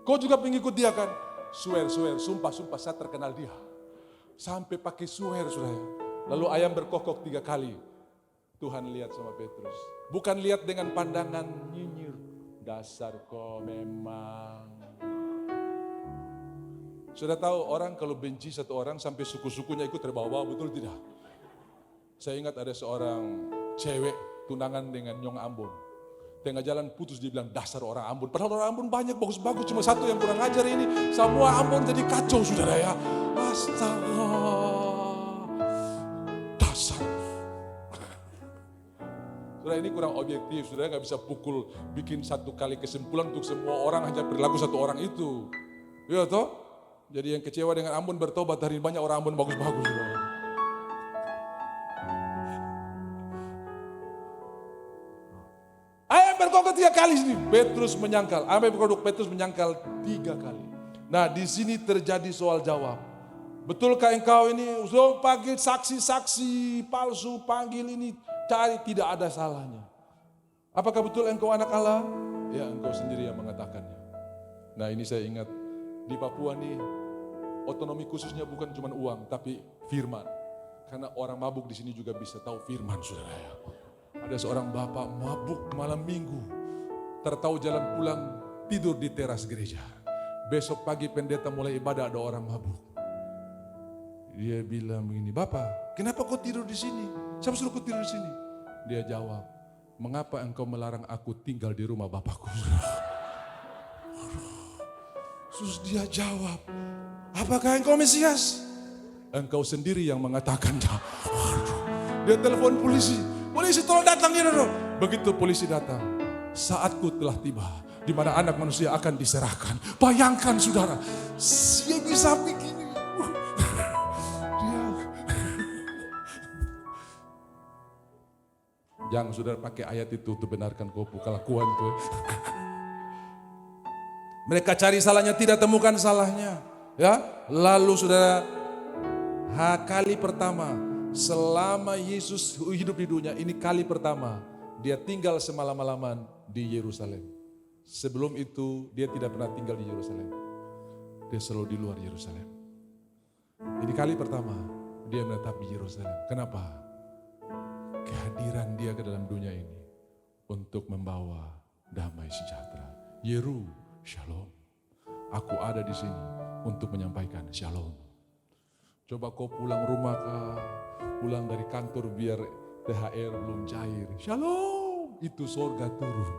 Kau juga pengikut dia kan? Swear, sumpah saya terkenal dia. Sampai pakai swear, saudara. Lalu ayam berkokok 3 kali. Tuhan lihat sama Petrus. Bukan lihat dengan pandangan nyinyir. Dasar kau memang. Sudah tahu orang kalau benci satu orang sampai suku-sukunya ikut terbawa, betul tidak? Saya ingat ada seorang cewek tunangan dengan Nyong Ambon. Tengah jalan putus, dia bilang dasar orang Ambon. Padahal orang Ambon banyak bagus-bagus, cuma satu yang kurang ajar ini. Semua Ambon jadi kacau, saudara ya. Astaga. Dasar. Saudara, ini kurang objektif, saudara nggak bisa pukul bikin satu kali kesimpulan untuk semua orang hanya perilaku satu orang itu. Iya toh? Jadi yang kecewa dengan Ambon bertobat, hari ini banyak orang Ambon bagus-bagus. Ayam berkokok 3 kali sini. Petrus menyangkal. Ayam berkokok Petrus menyangkal 3 kali. Nah, di sini terjadi soal jawab. Betulkah engkau ini panggil saksi-saksi palsu, panggil ini, cari, tidak ada salahnya. Apakah betul engkau anak Allah? Ya, engkau sendiri yang mengatakannya. Nah, ini saya ingat di Papua nih, otonomi khususnya bukan cuma uang, tapi firman. Karena orang mabuk di sini juga bisa tahu firman, saudara ya. Ada seorang bapak mabuk malam minggu, tertahu jalan pulang tidur di teras gereja. Besok pagi pendeta mulai ibadah, ada orang mabuk. Dia bilang begini, "Bapak, kenapa kau tidur di sini? Siapa suruh kau tidur di sini?" Dia jawab, "Mengapa engkau melarang aku tinggal di rumah bapakku?" Terus dia jawab, "Apakah engkau Mesias?" Engkau sendiri yang mengatakannya. Dia telepon polisi. "Polisi tolong datang ya." Begitu polisi datang, saatku telah tiba di mana anak manusia akan diserahkan. Bayangkan saudara, dia bisa begini. Jangan saudara pakai ayat itu untuk benarkan kau kelakuan itu. Mereka cari salahnya, tidak temukan salahnya. Ya, lalu saudara, kali pertama selama Yesus hidup di dunia ini, kali pertama dia tinggal semalam-malaman di Yerusalem. Sebelum itu dia tidak pernah tinggal di Yerusalem. Dia selalu di luar Yerusalem. Ini kali pertama dia menetap di Yerusalem. Kenapa? Kehadiran dia ke dalam dunia ini untuk membawa damai sejahtera. Shalom. Aku ada di sini untuk menyampaikan shalom. Coba kau pulang rumah pulang dari kantor biar THR belum cair. Shalom, itu surga turun.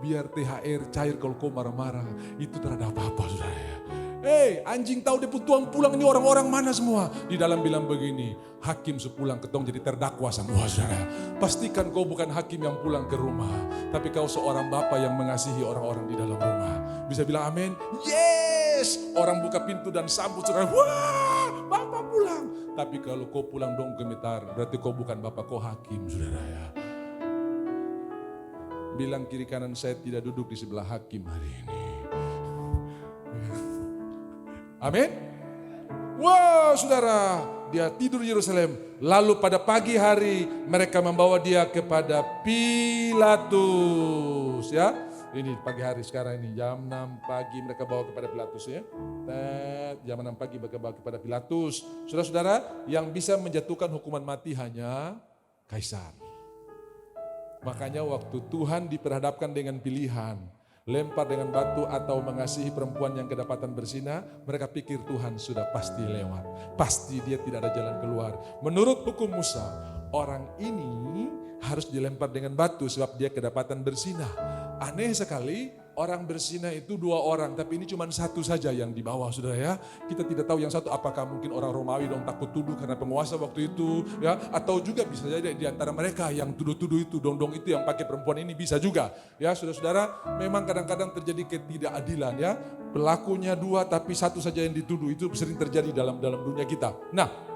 Biar THR cair kalau kau marah-marah, itu terhadap apa saudara ya. Anjing tahu dia tuang pulang, ini orang-orang mana semua? Di dalam bilang begini, hakim sepulang ketong jadi terdakwa semua saudara. Pastikan kau bukan hakim yang pulang ke rumah, tapi kau seorang bapa yang mengasihi orang-orang di dalam rumah. Bisa bilang amin? Yes! Orang buka pintu dan sambut saudara. Wah, bapak pulang. Tapi kalau kau pulang dong gemetar, berarti kau bukan bapak, kau hakim saudara ya. Bilang kiri kanan, saya tidak duduk di sebelah hakim hari ini. Amin. Wah saudara, dia tidur di Yerusalem. Lalu pada pagi hari mereka membawa dia kepada Pilatus. Ya, ini pagi hari sekarang ini jam 6 pagi mereka bawa kepada Pilatus ya. Jam 6 pagi mereka bawa kepada Pilatus. Saudara-saudara, yang bisa menjatuhkan hukuman mati hanya Kaisar. Makanya waktu Tuhan diperhadapkan dengan pilihan, lempar dengan batu atau mengasihi perempuan yang kedapatan berzina, mereka pikir Tuhan sudah pasti lewat. Pasti dia tidak ada jalan keluar. Menurut hukum Musa, orang ini harus dilempar dengan batu sebab dia kedapatan berzina. Aneh sekali, orang berzina itu 2 orang, tapi ini cuma 1 saja yang dibawa, saudara ya. Kita tidak tahu yang satu apakah mungkin orang Romawi dong takut tuduh karena penguasa waktu itu, ya, atau juga bisa saja di antara mereka yang tuduh-tuduh itu, dong-dong itu yang pakai perempuan ini bisa juga. Ya, saudara-saudara, memang kadang-kadang terjadi ketidakadilan ya. Pelakunya 2 tapi 1 saja yang dituduh, itu sering terjadi dalam dunia kita. Nah,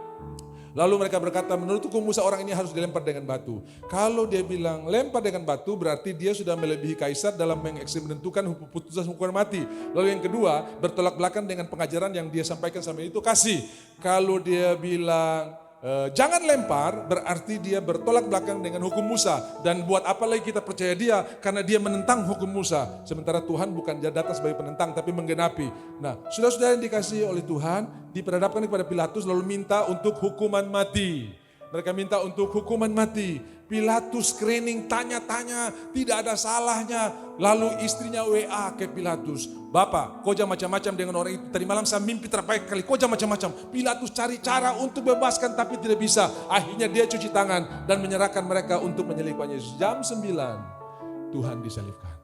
lalu mereka berkata, menurut hukum Musa orang ini harus dilempar dengan batu. Kalau dia bilang lempar dengan batu, berarti dia sudah melebihi kaisar dalam menentukan putusan hukuman mati. Lalu yang kedua, bertolak belakang dengan pengajaran yang dia sampaikan sama itu kasih. Kalau dia bilang jangan lempar, berarti dia bertolak belakang dengan hukum Musa. Dan buat apa lagi kita percaya dia? Karena dia menentang hukum Musa. Sementara Tuhan bukan datang sebagai penentang, tapi menggenapi. Nah, saudara-saudara yang dikasihi oleh Tuhan, diperhadapkan kepada Pilatus lalu minta untuk hukuman mati. Mereka minta untuk hukuman mati. Pilatus screening, tanya-tanya, tidak ada salahnya. Lalu istrinya WA ke Pilatus, Bapak, kau jangan macam-macam dengan orang itu. Tadi malam saya mimpi terbaik kali, kau jangan macam-macam. Pilatus cari cara untuk bebaskan tapi tidak bisa. Akhirnya dia cuci tangan dan menyerahkan mereka untuk menyalibkan Yesus. Jam 9 Tuhan disalibkan.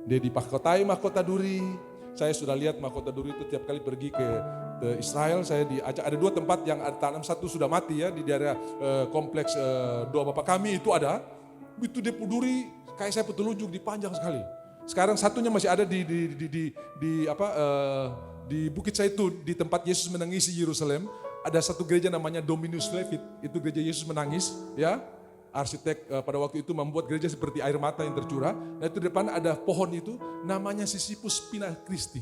Dia dipahkotai mahkota duri. Saya sudah lihat mahkota duri itu tiap kali pergi ke Israel, saya diajak, ada 2 tempat yang ada tanam, 1 sudah mati ya, di daerah kompleks Doa Bapa Kami itu ada, itu dia duri kayak saya petelunjuk di panjang sekali. Sekarang satunya masih ada di Bukit Zaitun, di tempat Yesus menangisi Yerusalem, ada satu gereja namanya Dominus Levit, itu gereja Yesus menangis ya. Arsitek pada waktu itu membuat gereja seperti air mata yang tercurah. Nah itu di depan ada pohon itu namanya Sisyphus Spina Christi.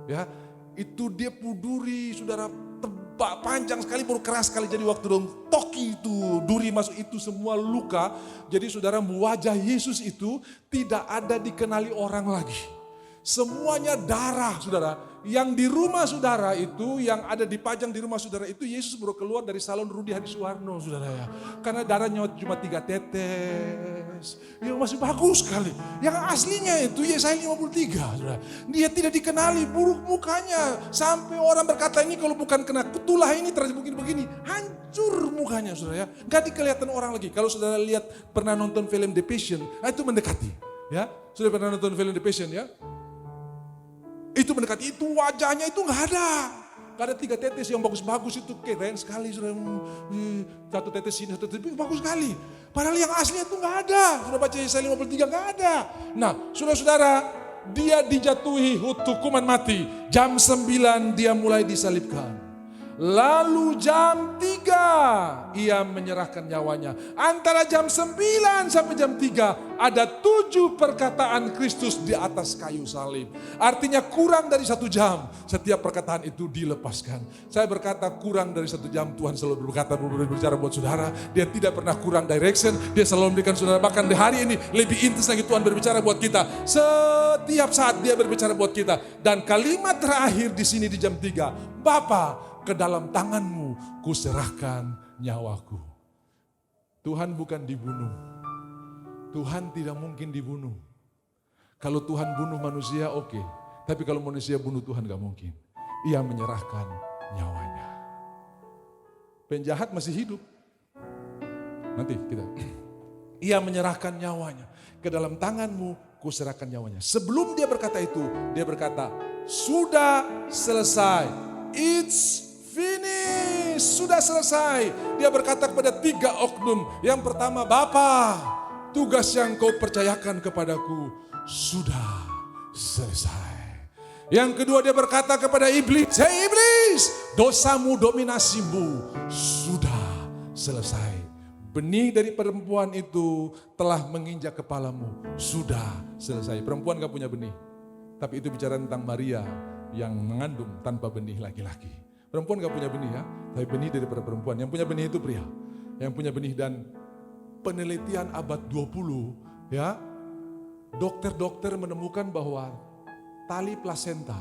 Ya, itu dia puduri, saudara, tebak panjang sekali, baru keras sekali. Jadi waktu dong toki itu duri masuk itu semua luka. Jadi saudara, wajah Yesus itu tidak ada dikenali orang lagi. Semuanya darah, saudara. Yang di rumah saudara itu, yang ada dipajang di rumah saudara itu, Yesus baru keluar dari salon Rudi Hadisuwarno, saudara ya. Karena darahnya cuma 3 tetes. Ya masih bagus sekali. Yang aslinya itu Yesaya 53, saudara. Dia tidak dikenali, buruk mukanya. Sampai orang berkata, ini kalau bukan kena kutulah ini terjadi begini-begini. Hancur mukanya, saudara ya. Gak dikelihatan orang lagi. Kalau saudara lihat, pernah nonton film The Passion, nah itu mendekati. Ya, sudah pernah nonton film The Passion ya. Itu mendekati, itu wajahnya itu nggak ada. Gak ada 3 tetes yang bagus-bagus itu, keren sekali. Sudah 1 tetes sini, 1 tetes bagus sekali. Padahal yang aslinya itu nggak ada. Sudah baca Yesaya 53 nggak ada. Nah, saudara-saudara, dia dijatuhi hukuman mati. Jam 9 dia mulai disalibkan. Lalu jam 3 ia menyerahkan nyawanya. Antara jam 9 sampai jam 3 ada 7 perkataan Kristus di atas kayu salib. Artinya kurang dari 1 jam setiap perkataan itu dilepaskan. Saya berkata kurang dari 1 jam Tuhan selalu berbicara buat saudara. Dia tidak pernah kurang direction. Dia selalu memberikan saudara. Bahkan di hari ini lebih intens lagi Tuhan berbicara buat kita. Setiap saat dia berbicara buat kita. Dan kalimat terakhir di sini di jam 3. Bapa, ke dalam tanganmu kuserahkan nyawaku. Tuhan bukan dibunuh. Tuhan tidak mungkin dibunuh. Kalau Tuhan bunuh manusia oke. Tapi kalau manusia bunuh Tuhan gak mungkin. Ia menyerahkan nyawanya. Penjahat masih hidup. Nanti kita. Ia menyerahkan nyawanya. Ke dalam tanganmu kuserahkan nyawanya. Sebelum dia berkata itu, dia berkata, sudah selesai. It's finish, sudah selesai. Dia berkata kepada 3 oknum. Yang pertama, Bapa, tugas yang kau percayakan kepadaku sudah selesai. Yang kedua dia berkata kepada iblis, hei iblis, dosamu, dominasimu sudah selesai. Benih dari perempuan itu telah menginjak kepalamu, sudah selesai. Perempuan gak punya benih, tapi itu bicara tentang Maria yang mengandung tanpa benih laki-laki. Perempuan gak punya benih ya, tapi benih daripada perempuan. Yang punya benih itu pria. Yang punya benih, dan penelitian abad 20 ya, dokter-dokter menemukan bahwa tali plasenta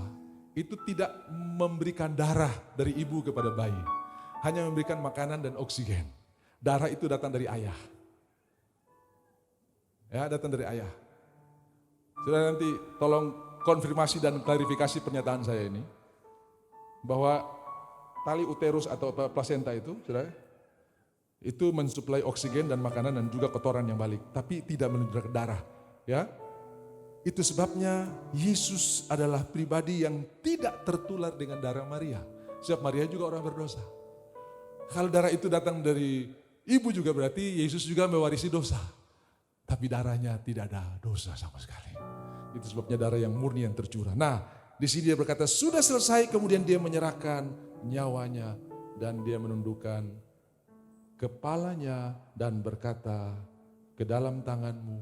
itu tidak memberikan darah dari ibu kepada bayi. Hanya memberikan makanan dan oksigen. Darah itu datang dari ayah. Ya, datang dari ayah. Saudara nanti tolong konfirmasi dan klarifikasi pernyataan saya ini. Bahwa tali uterus atau plasenta itu, saudara, itu mensuplai oksigen dan makanan dan juga kotoran yang balik. Tapi tidak menunjukkan darah. Ya, itu sebabnya Yesus adalah pribadi yang tidak tertular dengan darah Maria. Sebab Maria juga orang berdosa. Kalau darah itu datang dari ibu juga berarti Yesus juga mewarisi dosa. Tapi darahnya tidak ada dosa sama sekali. Itu sebabnya darah yang murni yang tercurah. Nah, di sini dia berkata sudah selesai, kemudian dia menyerahkan nyawanya dan dia menundukkan kepalanya dan berkata, ke dalam tanganmu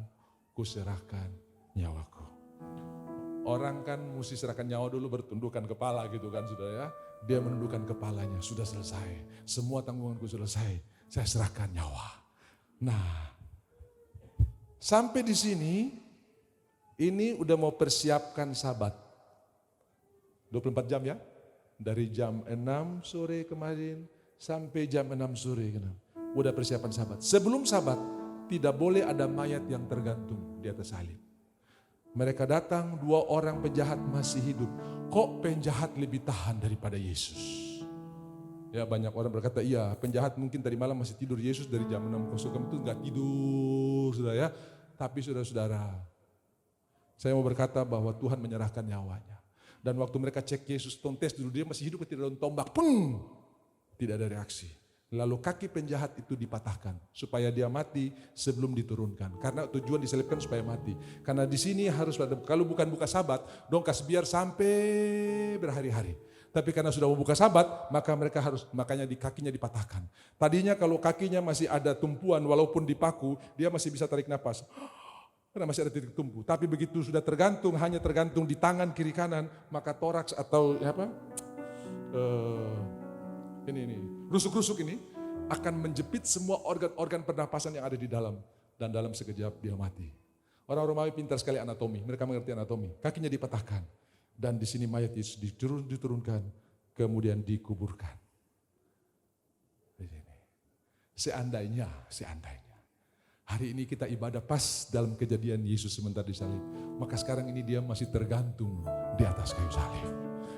kuserahkan nyawaku. Orang kan mesti serahkan nyawa dulu bertundukkan kepala gitu kan saudara ya. Dia menundukkan kepalanya, sudah selesai. Semua tanggunganku selesai, saya serahkan nyawa. Nah, sampai di sini, ini udah mau persiapkan sabat. 24 jam ya, dari jam 6 sore kemarin sampai jam 6 sore. Udah persiapan sabat. Sebelum sabat, tidak boleh ada mayat yang tergantung di atas salib. Mereka datang, 2 orang penjahat masih hidup. Kok penjahat lebih tahan daripada Yesus? Ya banyak orang berkata, iya penjahat mungkin tadi malam masih tidur. Yesus dari jam 6.00 itu gak tidur, saudara ya. Tapi saudara-saudara, saya mau berkata bahwa Tuhan menyerahkan nyawanya. Dan waktu mereka cek Yesus, tes dulu dia masih hidup, tidak daun tombak, peng, tidak ada reaksi. Lalu kaki penjahat itu dipatahkan supaya dia mati sebelum diturunkan. Karena tujuan diselipkan supaya mati. Karena di sini harus ada, kalau bukan buka sabat, dong kasih biar sampai berhari-hari. Tapi karena sudah mau buka sabat, maka mereka harus, makanya di kakinya dipatahkan. Tadinya kalau kakinya masih ada tumpuan walaupun dipaku, dia masih bisa tarik napas. Karena masih ada titik tumpu. Tapi begitu sudah tergantung, hanya tergantung di tangan kiri kanan, maka toraks atau ini rusuk-rusuk ini akan menjepit semua organ-organ pernapasan yang ada di dalam. Dan dalam sekejap dia mati. Orang Romawi pintar sekali anatomi, mereka mengerti anatomi. Kakinya dipatahkan. Dan di sini mayat Yesus diturunkan, kemudian dikuburkan. Di sini. Seandainya. Hari ini kita ibadah pas dalam kejadian Yesus sebentar disalib. Maka sekarang ini dia masih tergantung di atas kayu salib.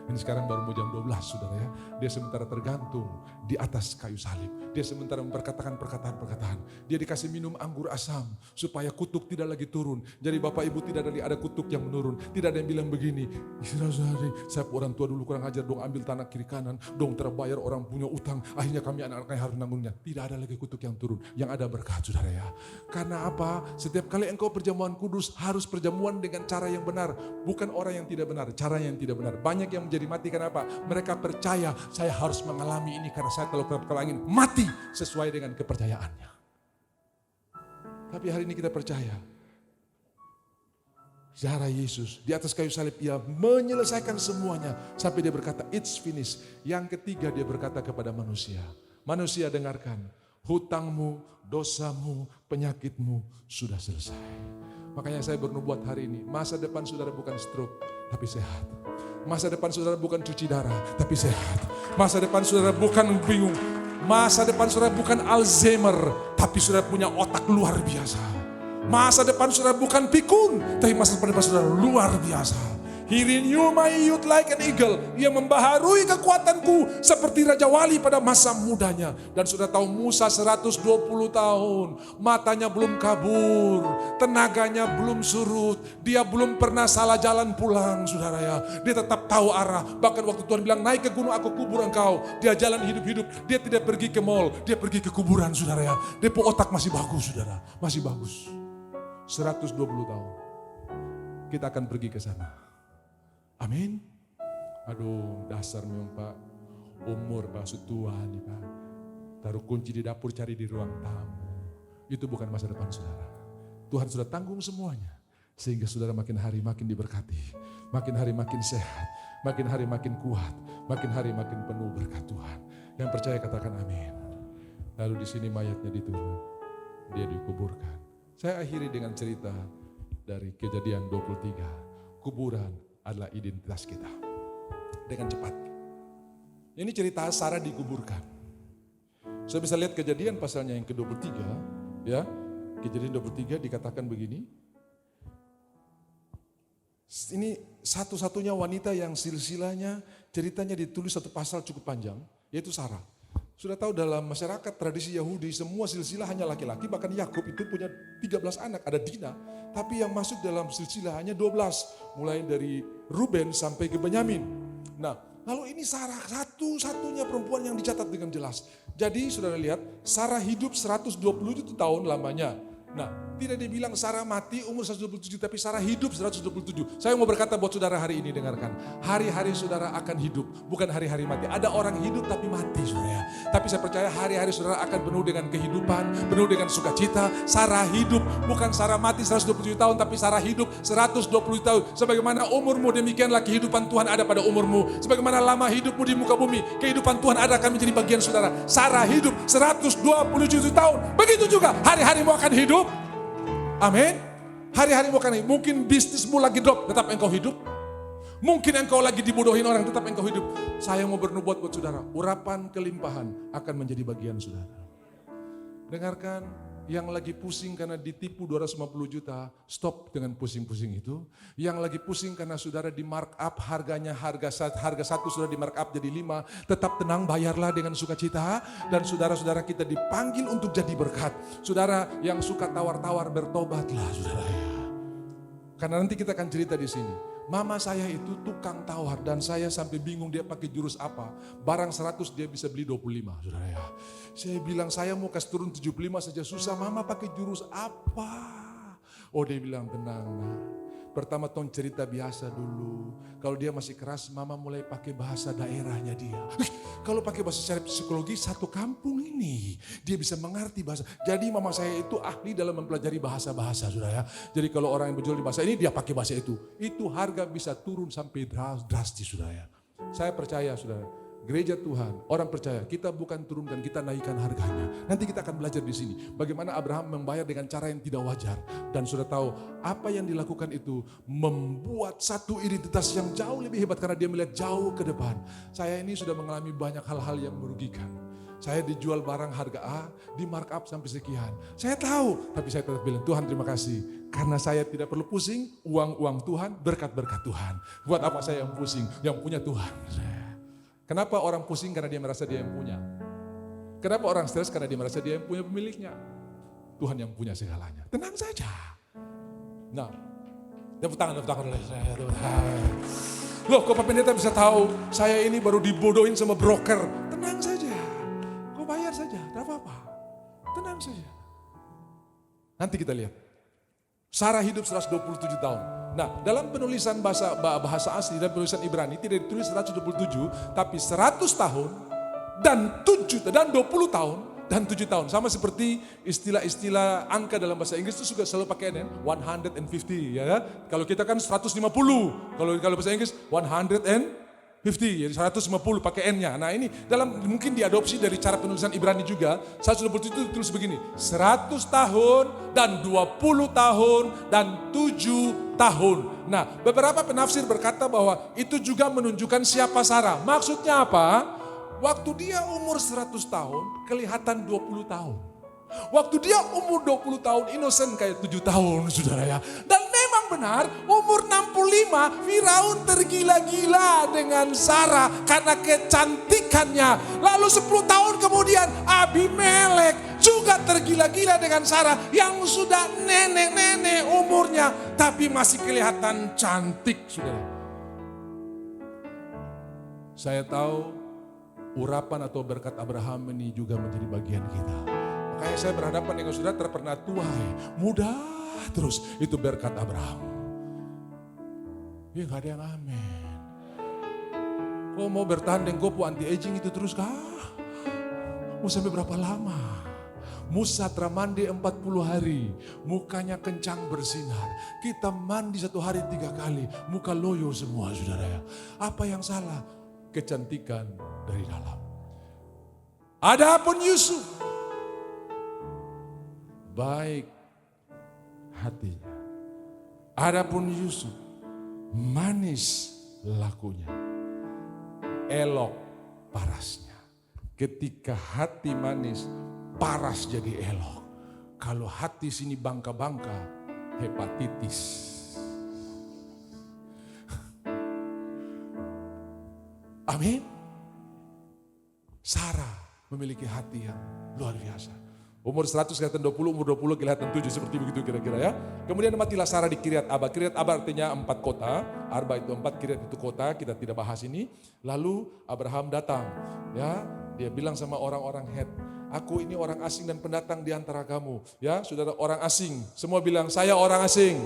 Ini sekarang baru mau jam 12 saudara ya. Dia sementara tergantung di atas kayu salib. Dia sementara memperkatakan perkataan-perkataan. Dia dikasih minum anggur asam supaya kutuk tidak lagi turun. Jadi Bapak Ibu tidak ada kutuk yang menurun. Tidak ada yang bilang begini, saudara-saudari, saya orang tua dulu kurang ajar dong ambil tanah kiri kanan. Dong terbayar orang punya utang. Akhirnya kami anak-anaknya harus nanggungnya. Tidak ada lagi kutuk yang turun. Yang ada berkat saudara ya. Karena apa? Setiap kali engkau perjamuan kudus harus perjamuan dengan cara yang benar. Bukan orang yang tidak benar, cara yang tidak benar. Banyak yang jadi mati kenapa? Mereka percaya saya harus mengalami ini karena saya kalau angin mati sesuai dengan kepercayaannya. Tapi hari ini kita percaya darah Yesus di atas kayu salib ia menyelesaikan semuanya sampai dia berkata it's finished. Yang ketiga dia berkata kepada manusia, manusia dengarkan, hutangmu, dosamu, penyakitmu sudah selesai. Makanya saya bernubuat hari ini, masa depan saudara bukan stroke, tapi sehat. Masa depan saudara bukan cuci darah, tapi sehat. Masa depan saudara bukan bingung. Masa depan saudara bukan Alzheimer, tapi saudara punya otak luar biasa. Masa depan saudara bukan pikun, tapi masa depan saudara luar biasa. He renew my youth like an eagle. Ia membaharui kekuatanku seperti Raja Wali pada masa mudanya. Dan sudah tahu Musa 120 tahun. Matanya belum kabur. Tenaganya belum surut. Dia belum pernah salah jalan pulang saudara ya. Dia tetap tahu arah. Bahkan waktu Tuhan bilang naik ke gunung aku kubur engkau. Dia jalan hidup-hidup. Dia tidak pergi ke mall. Dia pergi ke kuburan saudara ya. Dia otak masih bagus saudara. Masih bagus. 120 tahun. Kita akan pergi ke sana. Amin. Aduh dasar memang Pak. Umur Pak sutua nih Pak. Taruh kunci di dapur cari di ruang tamu. Itu bukan masa depan saudara. Tuhan sudah tanggung semuanya. Sehingga saudara makin hari makin diberkati. Makin hari makin sehat. Makin hari makin kuat. Makin hari makin penuh berkat Tuhan. Yang percaya katakan amin. Lalu di sini mayatnya diturun. Dia dikuburkan. Saya akhiri dengan cerita dari Kejadian 23. Kuburan adalah identitas kita. Dengan cepat. Ini cerita Sarah dikuburkan. Saya bisa lihat Kejadian pasalnya yang ke-23. Ya, Kejadian 23 dikatakan begini. Ini satu-satunya wanita yang silsilahnya ceritanya ditulis satu pasal cukup panjang, yaitu Sarah. Sudah tahu dalam masyarakat tradisi Yahudi semua silsilah hanya laki-laki, bahkan Yakub itu punya 13 anak, ada Dina. Tapi yang masuk dalam silsilah hanya 12, mulai dari Ruben sampai ke Benyamin. Nah, lalu ini Sarah satu-satunya perempuan yang dicatat dengan jelas. Jadi saudara lihat, Sarah hidup 127 tahun lamanya. Nah, tidak dibilang Sarah mati umur 127, tapi Sarah hidup 127. Saya mau berkata buat saudara hari ini, dengarkan. Hari-hari saudara akan hidup, bukan hari-hari mati. Ada orang hidup tapi mati, saudara. Tapi saya percaya hari-hari saudara akan penuh dengan kehidupan, penuh dengan sukacita. Sarah hidup, bukan Sarah mati 127 tahun, tapi Sarah hidup 120 tahun. Sebagaimana umurmu, demikianlah kehidupan Tuhan ada pada umurmu. Sebagaimana lama hidupmu di muka bumi, kehidupan Tuhan ada akan menjadi bagian saudara. Sarah hidup 127 tahun. Begitu juga hari-harimu akan hidup. Amin. Hari-harimu akan hidup. Mungkin bisnismu lagi drop, tetap engkau hidup. Mungkin engkau lagi dibodohin orang, tetap engkau hidup. Saya mau bernubuat buat saudara, urapan kelimpahan akan menjadi bagian saudara. Dengarkan, yang lagi pusing karena ditipu 250 juta, stop dengan pusing-pusing itu. Yang lagi pusing karena saudara di markup harganya, harga satu sudah di markup jadi 5, tetap tenang, bayarlah dengan sukacita. Dan saudara-saudara kita dipanggil untuk jadi berkat. Saudara yang suka tawar-tawar, bertobatlah saudara. Karena nanti kita akan cerita di sini. Mama saya itu tukang tawar dan saya sampai bingung dia pakai jurus apa. Barang 100 dia bisa beli 25, saudara ya. Saya bilang saya mau kasih turun 75 saja susah, mama pakai jurus apa? Oh dia bilang tenang nah. Pertama tong cerita biasa dulu. Kalau dia masih keras, mama mulai pakai bahasa daerahnya dia. Kalau pakai bahasa secara psikologi, satu kampung ini dia bisa mengerti bahasa. Jadi mama saya itu ahli dalam mempelajari bahasa-bahasa, saudara ya. Jadi kalau orang yang berjual di bahasa ini, dia pakai bahasa itu. Itu harga bisa turun sampai drastis, saudara ya. Saya percaya, saudara. Gereja Tuhan, orang percaya, kita bukan turunkan, kita naikkan harganya. Nanti kita akan belajar di sini. Bagaimana Abraham membayar dengan cara yang tidak wajar. Dan sudah tahu, apa yang dilakukan itu membuat satu identitas yang jauh lebih hebat. Karena dia melihat jauh ke depan. Saya ini sudah mengalami banyak hal-hal yang merugikan. Saya dijual barang harga A, di markup sampai sekian. Saya tahu, tapi saya tetap bilang, Tuhan terima kasih. Karena saya tidak perlu pusing, uang Tuhan, berkat-berkat Tuhan. Buat apa saya yang pusing, yang punya Tuhan. Kenapa orang pusing? Karena dia merasa dia yang punya. Kenapa orang stres? Karena dia merasa dia yang punya pemiliknya. Tuhan yang punya segalanya. Tenang saja. Nah, tepuk tangan oleh saya. Loh, kok Pak Pendeta bisa tahu saya ini baru dibodohin sama broker? Tenang saja. Kau bayar saja, tidak apa-apa. Tenang saja. Nanti kita lihat. Sarah hidup 127 tahun. Nah, dalam penulisan bahasa asli dan penulisan Ibrani tidak ditulis 127, tapi 100 tahun dan 20 tahun dan 7 tahun. Sama seperti istilah-istilah angka dalam bahasa Inggris itu juga selalu pakai N, 150 ya kan? Kalau kita kan 150, kalau bahasa Inggris 150, jadi 150 pakai N-nya. Nah ini mungkin diadopsi dari cara penulisan Ibrani juga. 127 itu ditulis begini, 100 tahun dan 20 tahun dan 7 tahun. Nah beberapa penafsir berkata bahwa itu juga menunjukkan siapa Sarah. Maksudnya apa? Waktu dia umur 100 tahun kelihatan 20 tahun. Waktu dia umur 20 tahun innocent kayak 7 tahun saudara ya. Dan memang benar umur 65 Firaun tergila-gila dengan Sarah karena kecantikannya. Lalu 10 tahun kemudian Abimelek juga tergila-gila dengan Sarah yang sudah nenek-nenek umurnya. Tapi masih kelihatan cantik saudara. Saya tahu urapan atau berkat Abraham ini juga menjadi bagian kita. Makanya saya berhadapan dengan saudara terpernah tua, muda terus. Itu berkat Abraham. Ya gak ada yang amin. Kau mau bertahan dengan gopo anti-aging itu terus kah? Mau sampai berapa lama? Musa mandi 40 hari, mukanya kencang bersinar. Kita mandi 1 hari 3 kali, muka loyo semua saudara. Apa yang salah? Kecantikan dari dalam. Adapun Yusuf, baik hatinya. Adapun Yusuf, manis lakunya, elok parasnya. Ketika hati manis, paras jadi elok. Kalau hati sini bangka-bangka, hepatitis. Amin. Sarah memiliki hati yang luar biasa. Umur 100 kelihatan 20, umur 20 kelihatan 7, seperti begitu kira-kira ya. Kemudian matilah Sarah di Kiryat Arba. Kiryat Arba artinya 4 kota, Arba itu 4, Kiryat itu kota, kita tidak bahas ini. Lalu Abraham datang, ya, dia bilang sama orang-orang Het, aku ini orang asing dan pendatang di antara kamu. Ya, saudara, orang asing, semua bilang saya orang asing.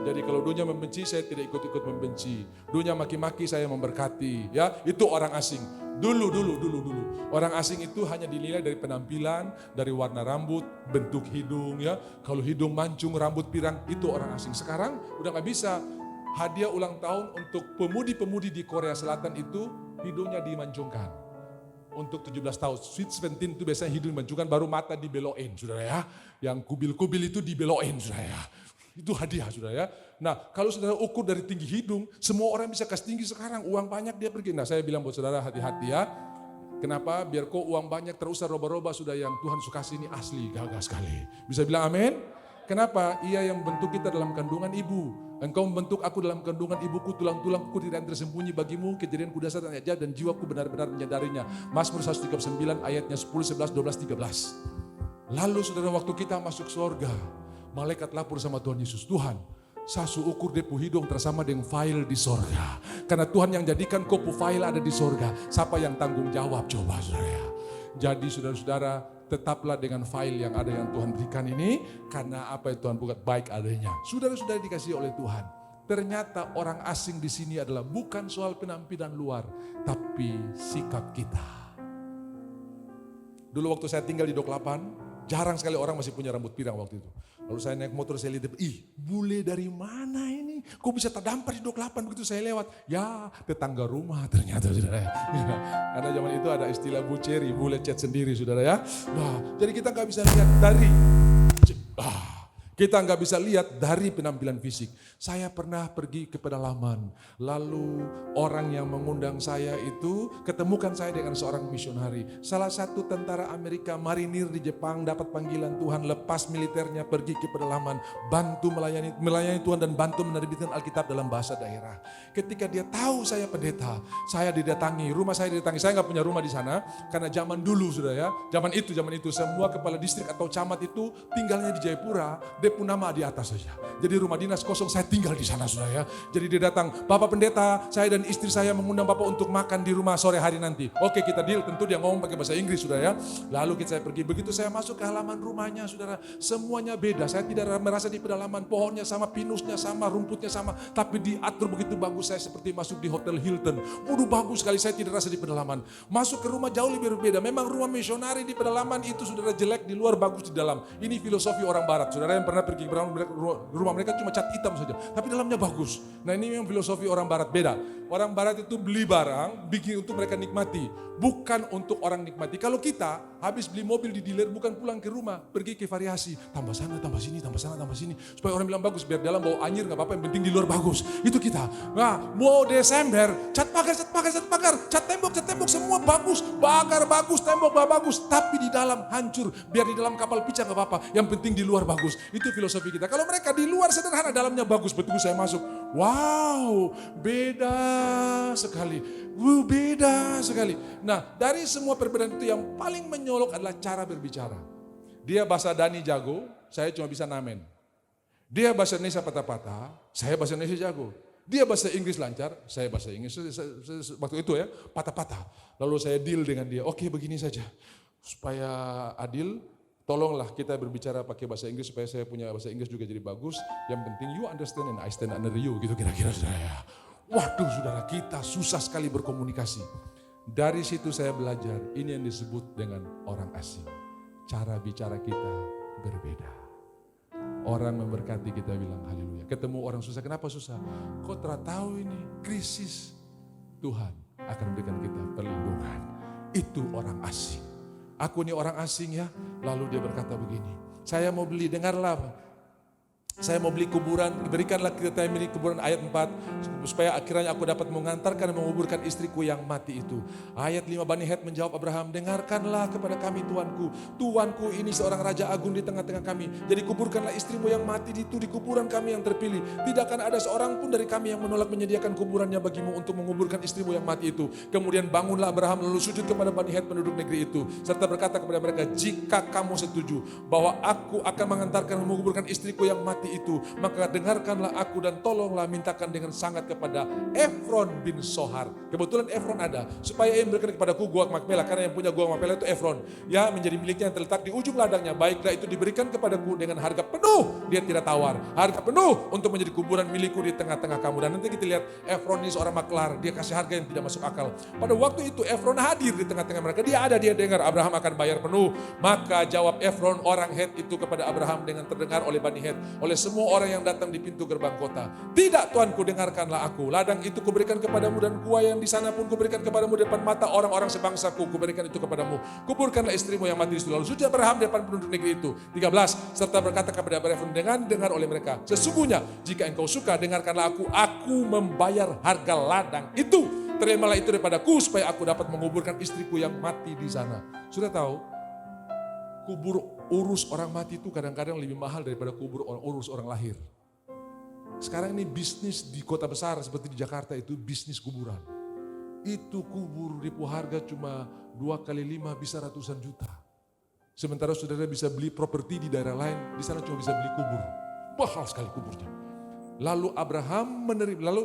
Jadi kalau dunia membenci, saya tidak ikut-ikut membenci. Dunia maki-maki, saya memberkati. Ya, itu orang asing. Dulu. Orang asing itu hanya dinilai dari penampilan, dari warna rambut, bentuk hidung. Ya, kalau hidung mancung, rambut pirang, itu orang asing. Sekarang udah nggak bisa. Hadiah ulang tahun untuk pemudi-pemudi di Korea Selatan itu hidungnya dimancungkan. Untuk 17 tahun, Sweet 17 itu biasanya hidung dimancungkan, baru mata dibeloin, saudara ya. Yang kubil-kubil itu dibeloin, saudara ya. Itu hadiah, saudara ya. Nah, kalau saudara ukur dari tinggi hidung, semua orang bisa kasih tinggi sekarang. Uang banyak dia pergi. Nah, saya bilang buat saudara hati-hati ya. Kenapa? Biar kok uang banyak terusah roba-roba sudah yang Tuhan suka ini asli, gagah sekali. Bisa bilang amin? Kenapa? Ia yang membentuk kita dalam kandungan ibu. Engkau membentuk aku dalam kandungan ibuku, tulang-tulangku tidak tersembunyi bagimu. Kejadianku dasar dan ajaib dan jiwaku benar-benar menyadarinya. Mazmur 139 ayatnya 10, 11, 12, 13. Lalu saudara, waktu kita masuk surga, malaikat lapor sama Tuhan Yesus, Tuhan, sasu ukur depu hidung tersama dengan file di sorga. Karena Tuhan yang jadikan kopu file ada di sorga. Siapa yang tanggung jawab coba saudara ya. Jadi saudara-saudara, tetaplah dengan file yang ada yang Tuhan berikan ini. Karena apa yang Tuhan buat baik adanya. Saudara-saudara dikasih oleh Tuhan. Ternyata orang asing di sini adalah bukan soal penampilan luar. Tapi sikap kita. Dulu waktu saya tinggal di Dok 8, jarang sekali orang masih punya rambut pirang waktu itu. Lalu saya naik motor, saya lihat, bule dari mana ini? Kok bisa terdampar di Dok 8 begitu saya lewat? Ya, tetangga rumah ternyata, saudara. Karena zaman itu ada istilah buceri, bule cat sendiri, saudara ya. Nah, jadi kita nggak bisa lihat dari penampilan fisik. Saya pernah pergi ke pedalaman, lalu orang yang mengundang saya itu ketemukan saya dengan seorang misionari. Salah satu tentara Amerika marinir di Jepang dapat panggilan Tuhan, lepas militernya pergi ke pedalaman, bantu melayani Tuhan dan bantu menerbitkan Alkitab dalam bahasa daerah. Ketika dia tahu saya pendeta, saya didatangi, rumah saya didatangi. Saya nggak punya rumah di sana karena zaman dulu sudah ya, zaman itu semua kepala distrik atau camat itu tinggalnya di Jayapura. Dia pun nama di atas saja. Jadi rumah dinas kosong, saya tinggal di sana sudah ya. Jadi dia datang, Bapak Pendeta, saya dan istri saya mengundang Bapak untuk makan di rumah sore hari nanti. Oke, kita deal, tentu dia ngomong pakai bahasa Inggris sudah ya. Lalu saya pergi, begitu saya masuk ke halaman rumahnya saudara, semuanya beda. Saya tidak merasa di pedalaman, pohonnya sama, pinusnya sama, rumputnya sama. Tapi diatur begitu bagus, saya seperti masuk di Hotel Hilton. Waduh bagus sekali, saya tidak rasa di pedalaman. Masuk ke rumah jauh lebih berbeda. Memang rumah misionari di pedalaman itu saudara jelek, di luar bagus di dalam. Ini filosofi orang barat. Saudara yang pernah pergi rumah mereka cuma cat hitam saja, tapi dalamnya bagus. Nah ini memang filosofi orang barat, beda. Orang barat itu beli barang, bikin untuk mereka nikmati, bukan untuk orang nikmati. Kalau kita habis beli mobil di dealer, bukan pulang ke rumah, pergi ke variasi, tambah sana, tambah sini, tambah sana, tambah sini, supaya orang bilang bagus, biar dalam bau anyir nggak apa-apa, yang penting di luar bagus. Itu kita. Nah, mau Desember, cat pagar, cat tembok semua bagus, bakar bagus, tembok bagus, tapi di dalam hancur. Biar di dalam kapal pecah nggak apa-apa, yang penting di luar bagus. Itu filosofi kita. Kalau mereka di luar sederhana, dalamnya bagus. Betul saya masuk, wow, beda sekali. Beda sekali. Nah, dari semua perbedaan itu yang paling menyolok adalah cara berbicara. Dia bahasa Dani jago, saya cuma bisa namen. Dia bahasa Indonesia patah-patah, saya bahasa Indonesia jago. Dia bahasa Inggris lancar, saya bahasa Inggris waktu itu ya, patah-patah. Lalu saya deal dengan dia, oke begini saja. Supaya adil, tolonglah kita berbicara pakai bahasa Inggris supaya saya punya bahasa Inggris juga jadi bagus. Yang penting you understand and I stand under you, gitu kira-kira saudara. Waduh saudara, kita susah sekali berkomunikasi. Dari situ saya belajar, ini yang disebut dengan orang asing. Cara bicara kita berbeda. Orang memberkati kita bilang haleluya. Ketemu orang susah, kenapa susah? Kok tahu ini krisis? Tuhan akan berikan kita perlindungan. Itu orang asing. Aku ini orang asing ya. Lalu dia berkata begini, saya mau beli, dengarlah Saya mau beli kuburan, berikanlah kita ini kuburan ayat 4, supaya akhirnya aku dapat mengantarkan dan menguburkan istriku yang mati itu. Ayat 5, Bani Het menjawab Abraham, dengarkanlah kepada kami Tuanku. Tuanku ini seorang raja agung di tengah-tengah kami. Jadi kuburkanlah istrimu yang mati itu di kuburan kami yang terpilih. Tidak akan ada seorang pun dari kami yang menolak menyediakan kuburannya bagimu untuk menguburkan istrimu yang mati itu. Kemudian bangunlah Abraham lalu sujud kepada Bani Het penduduk negeri itu. Serta berkata kepada mereka, jika kamu setuju bahwa aku akan mengantarkan dan menguburkan istriku yang mati itu, maka dengarkanlah aku dan tolonglah mintakan dengan sangat kepada Efron bin Sohar. Kebetulan Efron ada, supaya ia memberikan kepadaku gua Makpela, karena yang punya gua Makpela itu Efron. Ya, menjadi miliknya yang terletak di ujung ladangnya. Baiklah itu diberikan kepadaku dengan harga penuh, dia tidak tawar. Harga penuh untuk menjadi kuburan milikku di tengah-tengah kamu. Dan nanti kita lihat Efron ini seorang maklar, dia kasih harga yang tidak masuk akal. Pada waktu itu Efron hadir di tengah-tengah mereka, dia ada, dia dengar Abraham akan bayar penuh. Maka jawab Efron orang Het itu kepada Abraham dengan terdengar oleh Bani Het, oleh semua orang yang datang di pintu gerbang kota. Tidak tuanku, dengarkanlah aku. Ladang itu kuberikan kepadamu dan gua yang di sana pun kuberikan kepadamu depan mata orang-orang sebangsaku. Kuberikan itu kepadamu. Kuburkanlah istrimu yang mati di situ. Lalu sujud Abraham di depan penduduk negeri itu. 13. Serta berkata kepada Abraham dengan dengar oleh mereka, sesungguhnya jika engkau suka dengarkanlah aku membayar harga ladang itu. Terimalah itu daripadaku supaya aku dapat menguburkan istriku yang mati di sana. Sudah tahu? Kubur urus orang mati itu kadang-kadang lebih mahal daripada kubur urus orang lahir. Sekarang ini bisnis di kota besar seperti di Jakarta itu bisnis kuburan. Itu kubur Ripu harga cuma 2 kali 5 bisa ratusan juta. Sementara saudara bisa beli properti di daerah lain, di sana cuma bisa beli kubur. Mahal sekali kuburnya. Lalu Abraham menerima, lalu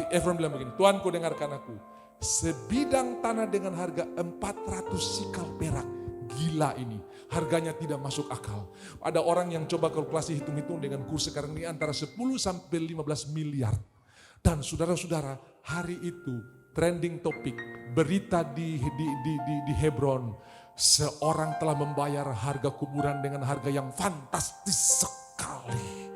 Efron bilang begini, Tuanku dengarkan aku. Sebidang tanah dengan harga 400 sikal perak. Gila ini, harganya tidak masuk akal. Ada orang yang coba kalkulasi hitung-hitung dengan kurs sekarang ini antara 10 sampai 15 miliar. Dan saudara-saudara, hari itu trending topik, berita di Hebron, seorang telah membayar harga kuburan dengan harga yang fantastis sekali.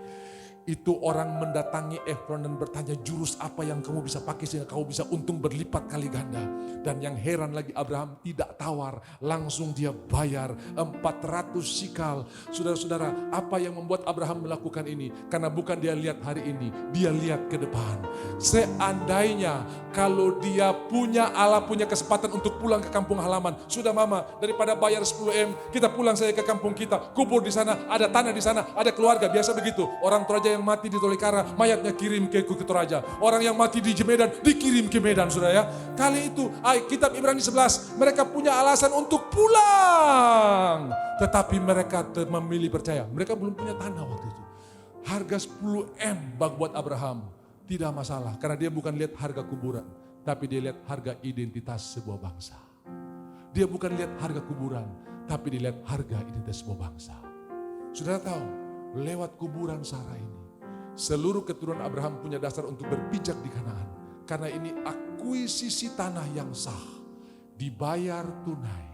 Itu orang mendatangi Efron dan bertanya, jurus apa yang kamu bisa pakai sehingga kamu bisa untung berlipat kali ganda. Dan yang heran lagi Abraham tidak tawar, langsung dia bayar 400 sikal. Saudara-saudara, apa yang membuat Abraham melakukan ini? Karena bukan dia lihat hari ini, dia lihat ke depan. Seandainya kalau dia punya Allah punya kesempatan untuk pulang ke kampung halaman, sudah mama, daripada bayar 10M, kita pulang saya ke kampung kita, kubur di sana, ada tanah di sana, ada keluarga, biasa begitu. Orang Toraja yang mati di Tolikara, mayatnya kirim ke Toraja. Orang yang mati di Medan, dikirim ke Medan, saudara ya. Kali itu, kitab Ibrani 11, mereka punya alasan untuk pulang. Tetapi mereka memilih percaya. Mereka belum punya tanah waktu itu. Harga 10M buat Abraham, tidak masalah. Karena dia bukan lihat harga kuburan, tapi dia lihat harga identitas sebuah bangsa. Dia bukan lihat harga kuburan, tapi dia lihat harga identitas sebuah bangsa. Saudara tahu, lewat kuburan Sarah ini, seluruh keturunan Abraham punya dasar untuk berpijak di Kanaan. Karena ini akuisisi tanah yang sah, dibayar tunai.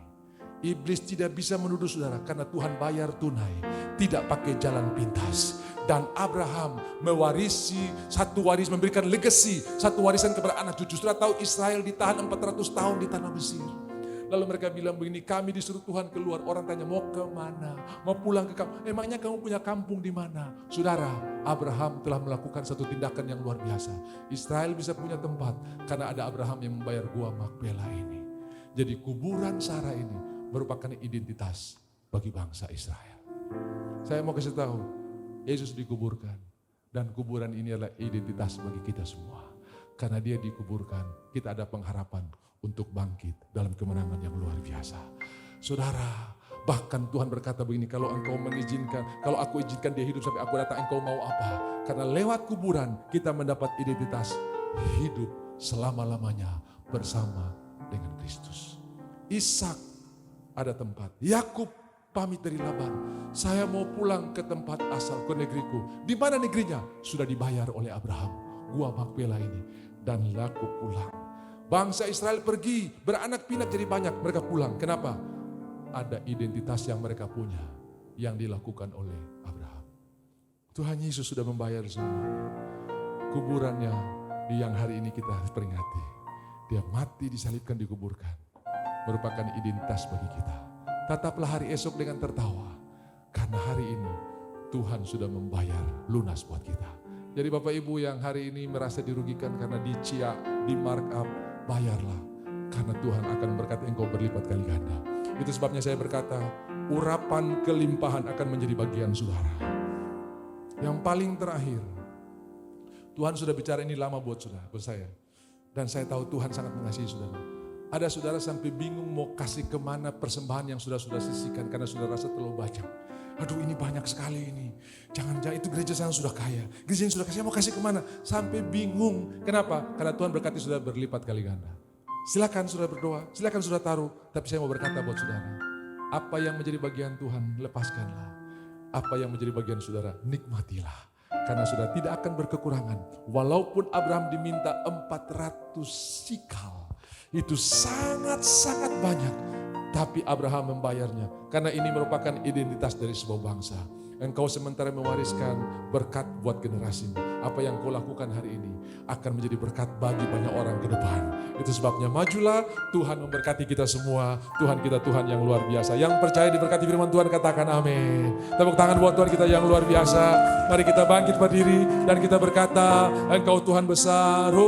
Iblis tidak bisa menuduh saudara karena Tuhan bayar tunai, tidak pakai jalan pintas. Dan Abraham mewarisi satu waris, memberikan legacy, satu warisan kepada anak cucu. Saudara tahu Israel ditahan 400 tahun di tanah Mesir. Lalu mereka bilang begini, kami disuruh Tuhan keluar. Orang tanya, mau ke mana? Mau pulang ke kampung? Emangnya kamu punya kampung di mana? Saudara, Abraham telah melakukan satu tindakan yang luar biasa. Israel bisa punya tempat karena ada Abraham yang membayar gua Makpela ini. Jadi kuburan Sarah ini merupakan identitas bagi bangsa Israel. Saya mau kasih tahu, Yesus dikuburkan. Dan kuburan ini adalah identitas bagi kita semua. Karena dia dikuburkan, kita ada pengharapan untuk bangkit dalam kemenangan yang luar biasa. Saudara, bahkan Tuhan berkata begini, kalau engkau mengizinkan, kalau aku izinkan dia hidup sampai aku datang, engkau mau apa? Karena lewat kuburan kita mendapat identitas hidup selama-lamanya bersama dengan Kristus. Ishak ada tempat. Yakub pamit dari Laban. Saya mau pulang ke tempat asal, ke negeriku. Di mana negerinya? Sudah dibayar oleh Abraham. Gua Makpela ini. Dan Yakub pulang. Bangsa Israel pergi, beranak pinak jadi banyak, mereka pulang. Kenapa? Ada identitas yang mereka punya, yang dilakukan oleh Abraham. Tuhan Yesus sudah membayar semua. Kuburannya di yang hari ini kita harus peringati. Dia mati, disalibkan, dikuburkan. Merupakan identitas bagi kita. Tataplah hari esok dengan tertawa. Karena hari ini Tuhan sudah membayar lunas buat kita. Jadi Bapak Ibu yang hari ini merasa dirugikan karena diciak, di markup, bayarlah. Karena Tuhan akan memberkati engkau berlipat kali ganda. Itu sebabnya saya berkata, urapan kelimpahan akan menjadi bagian saudara. Yang paling terakhir, Tuhan sudah bicara ini lama buat saudara, buat saya. Dan saya tahu Tuhan sangat mengasihi saudara. Ada saudara sampai bingung mau kasih kemana persembahan yang sudah sisihkan karena sudah rasa terlalu banyak. Aduh ini banyak sekali ini. Jangan-jangan itu gereja saya sudah kaya. Gereja yang sudah kaya, saya mau kasih kemana? Sampai bingung. Kenapa? Karena Tuhan berkati sudah berlipat kali ganda. Silakan sudah berdoa, silakan sudah taruh. Tapi saya mau berkata buat saudara. Apa yang menjadi bagian Tuhan, lepaskanlah. Apa yang menjadi bagian saudara, nikmatilah. Karena sudah tidak akan berkekurangan. Walaupun Abraham diminta 400 sikal. Itu sangat-sangat banyak. Tapi Abraham membayarnya. Karena ini merupakan identitas dari sebuah bangsa. Engkau sementara mewariskan berkat buat generasimu. Apa yang kau lakukan hari ini akan menjadi berkat bagi banyak orang ke depan. Itu sebabnya majulah, Tuhan memberkati kita semua. Tuhan kita Tuhan yang luar biasa. Yang percaya diberkati firman Tuhan katakan amin. Tepuk tangan buat Tuhan kita yang luar biasa. Mari kita bangkit berdiri dan kita berkata, Engkau Tuhan besar. Oh,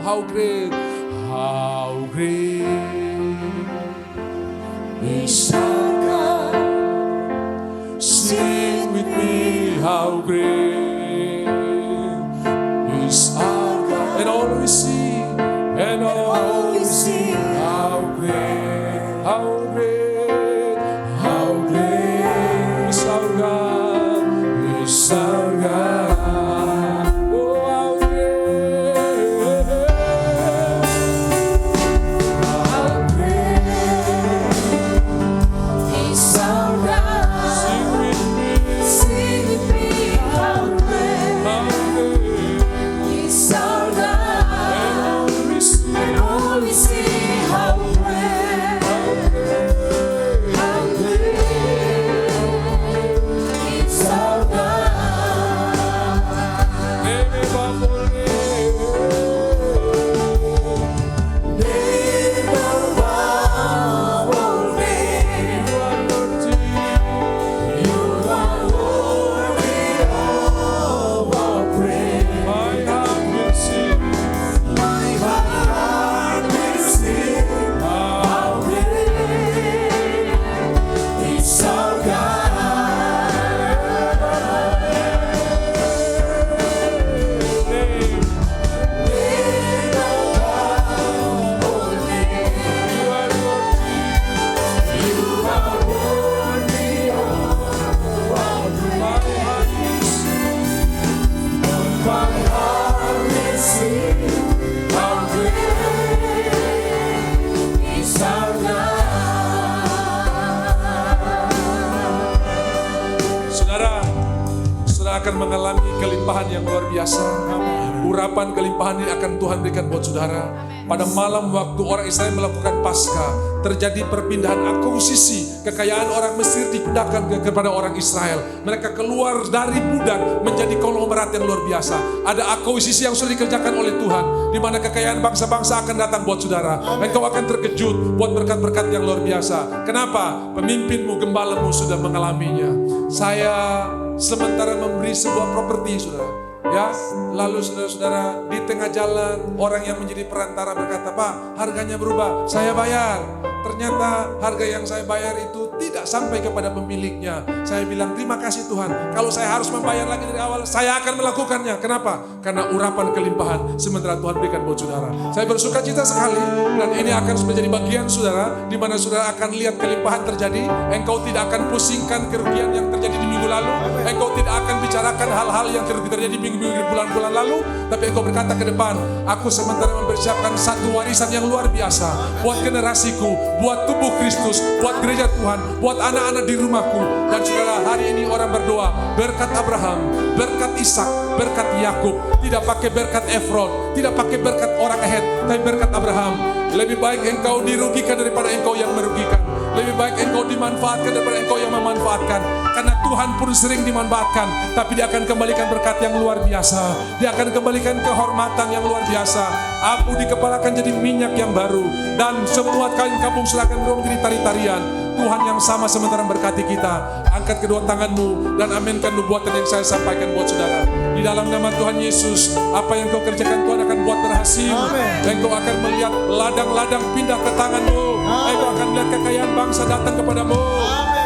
how great, how great is our God. Sing with me, how great is our God. And all we see, and all we see, how great, how great, how great is our God, is our God. Oh, how great, how great is our God. Sing with me, how great is our God. And all we see, how great, how great is our God. Never akan mengalami kelimpahan yang luar biasa. Urapan kelimpahan ini akan Tuhan berikan buat saudara. Pada malam waktu orang Israel melakukan Paskah, terjadi perpindahan akuisisi. Kekayaan orang Mesir dipindahkan kepada orang Israel. Mereka keluar dari budak menjadi konglomerat yang luar biasa. Ada akuisisi yang sudah dikerjakan oleh Tuhan, di mana kekayaan bangsa-bangsa akan datang buat saudara. Engkau akan terkejut buat berkat-berkat yang luar biasa. Kenapa? Pemimpinmu, gembalamu sudah mengalaminya. Saya sementara memberi sebuah properti, saudara. Ya, lalu saudara-saudara di tengah jalan orang yang menjadi perantara berkata, Pak, harganya berubah, saya bayar. Ternyata harga yang saya bayar itu tidak sampai kepada pemiliknya. Saya bilang terima kasih Tuhan. Kalau saya harus membayar lagi dari awal, saya akan melakukannya. Kenapa? Karena urapan kelimpahan sementara Tuhan berikan buat saudara. Saya bersuka cita sekali dan ini akan menjadi bagian saudara, di mana saudara akan lihat kelimpahan terjadi. Engkau tidak akan pusingkan kerugian yang terjadi di minggu lalu. Engkau tidak akan bicarakan hal-hal yang terjadi di minggu-minggu bulan-bulan lalu. Tapi engkau berkata ke depan, aku sementara mempersiapkan satu warisan yang luar biasa buat generasiku, buat tubuh Kristus, buat gereja Tuhan, buat anak-anak di rumahku. Dan saudara, hari ini orang berdoa berkat Abraham, berkat Ishak, berkat Yakub, tidak pakai berkat Efron, tidak pakai berkat orang Ahed, tapi berkat Abraham. Lebih baik engkau dirugikan daripada engkau yang merugikan. Lebih baik engkau dimanfaatkan daripada engkau yang memanfaatkan. Karena Tuhan pun sering dimanfaatkan, tapi Dia akan kembalikan berkat yang luar biasa. Dia akan kembalikan kehormatan yang luar biasa. Abu dikepalakan jadi minyak yang baru, dan semua kain kapung silakan berubah menjadi tari-tarian. Tuhan yang sama sementara berkati kita. Angkat kedua tanganmu dan aminkan nubuatan yang saya sampaikan buat saudara. Di dalam nama Tuhan Yesus, apa yang kau kerjakan Tuhan akan buat berhasil. Engkau akan melihat ladang-ladang pindah ke tanganmu. Engkau akan melihat kekayaan bangsa datang kepadamu.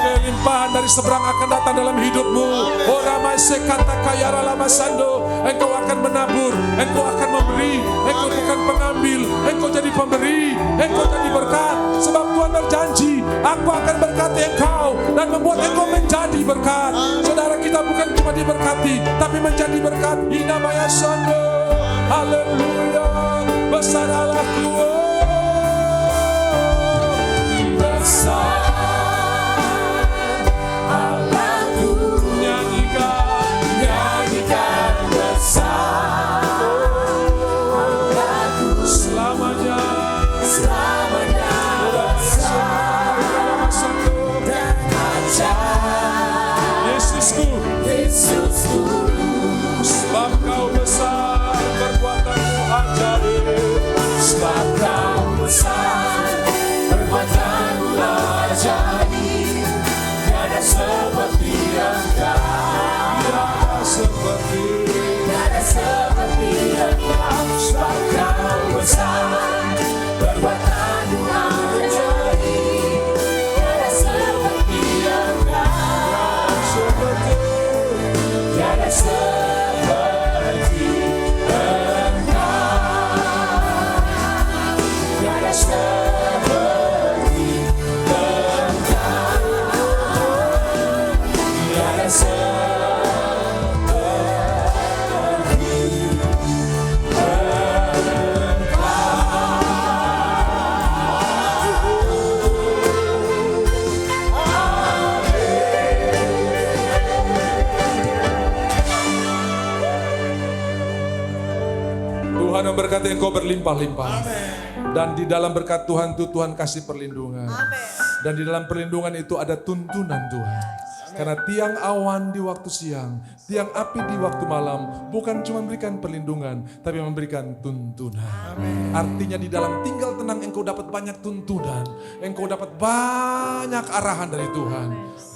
Kelimpahan dari seberang akan datang dalam hidupmu. Orama sekata kayara lama sando. Engkau akan menabur, engkau akan memberi. Engkau bukan pengambil, engkau jadi pemberi. Engkau jadi berkat. Sebab Tuhan berjanji, aku akan berkati engkau dan membuat engkau menjadi berkat. Saudara, kita bukan cuma diberkati, tapi menjadi berkat. Inamaya sando. Haleluya. Besar Allahku. Besar. Sebab kau besar, perbuatanmu ajaib. Sebab kau besar, perbuatanmu ajaib. Tiada seperti engkau, tiada seperti engkau. Sebab kau besar, perbuatanmu ajaib. Tiada seperti engkau, tiada seperti Tuhan memberkati engkau berlimpah-limpah. Dan di dalam berkat Tuhan itu Tuhan kasih perlindungan. Dan di dalam perlindungan itu ada tuntunan Tuhan. Karena tiang awan di waktu siang, tiang api di waktu malam bukan cuma memberikan perlindungan, tapi memberikan tuntunan. Artinya di dalam tinggal tenang engkau dapat banyak tuntunan. Engkau dapat banyak arahan dari Tuhan.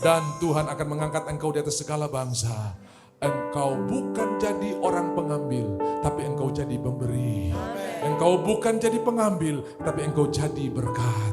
Dan Tuhan akan mengangkat engkau di atas segala bangsa. Engkau bukan jadi orang pengambil, tapi engkau jadi pemberi. Engkau bukan jadi pengambil, tapi engkau jadi berkat.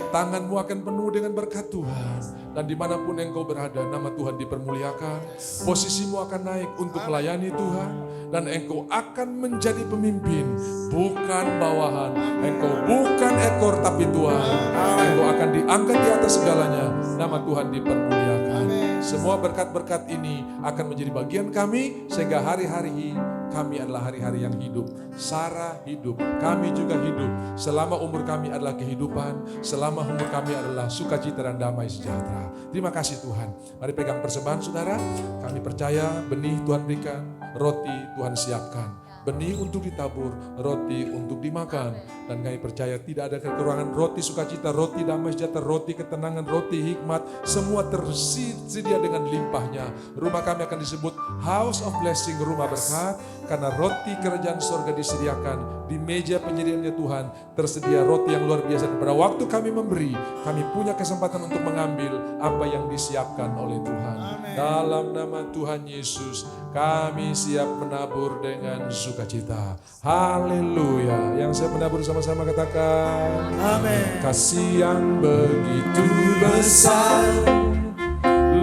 Tanganmu akan penuh dengan berkat Tuhan. Dan dimanapun engkau berada, nama Tuhan dipermuliakan. Posisimu akan naik untuk melayani Tuhan. Dan engkau akan menjadi pemimpin, bukan bawahan. Engkau bukan ekor, tapi Tuhan. Engkau akan diangkat di atas segalanya. Nama Tuhan dipermuliakan. Semua berkat-berkat ini akan menjadi bagian kami, sehingga hari-hari kami adalah hari-hari yang hidup. Sarah hidup, kami juga hidup. Selama umur kami adalah kehidupan, selama umur kami adalah sukacita dan damai sejahtera. Terima kasih Tuhan. Mari pegang persembahan saudara. Kami percaya benih Tuhan berikan, roti Tuhan siapkan. Benih untuk ditabur, roti untuk dimakan. Dan kami percaya tidak ada kekurangan roti sukacita, roti damai sejahtera, roti ketenangan, roti hikmat. Semua tersedia dengan limpahnya. Rumah kami akan disebut House of Blessing, rumah berkat. Karena roti kerajaan surga disediakan. Di meja penyediaannya Tuhan tersedia roti yang luar biasa. Dan pada waktu kami memberi, kami punya kesempatan untuk mengambil apa yang disiapkan oleh Tuhan. Dalam nama Tuhan Yesus, kami siap menabur dengan sukacita. Haleluya. Yang siap menabur sama-sama katakan amin. Kasih yang begitu besar,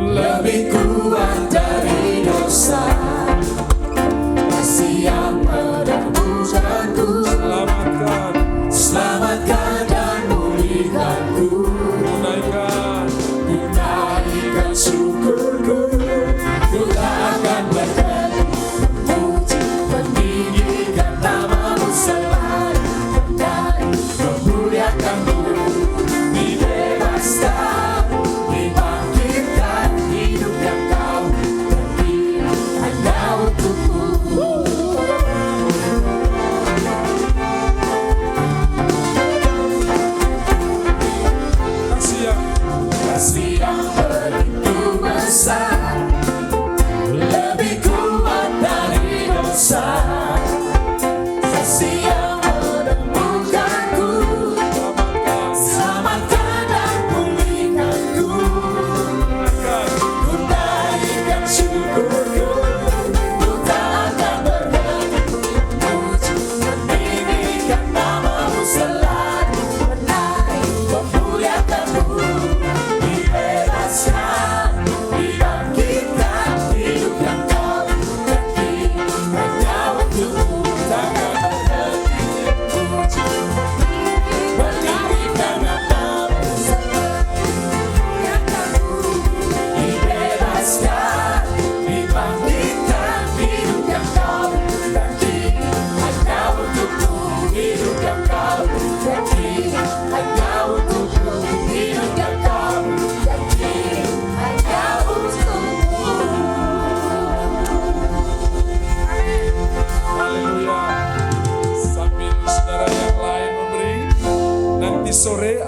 lebih kuat dari dosa. Kasih yang menebuskanku, selamatkan dan pulihkanku. Tunaikan syukurku, ku akan berkati, memuji, meninggikan namamu selalu, berdari, memuliakanmu, dibebaskan, dibangkitkan, hidup yang kau berdiri.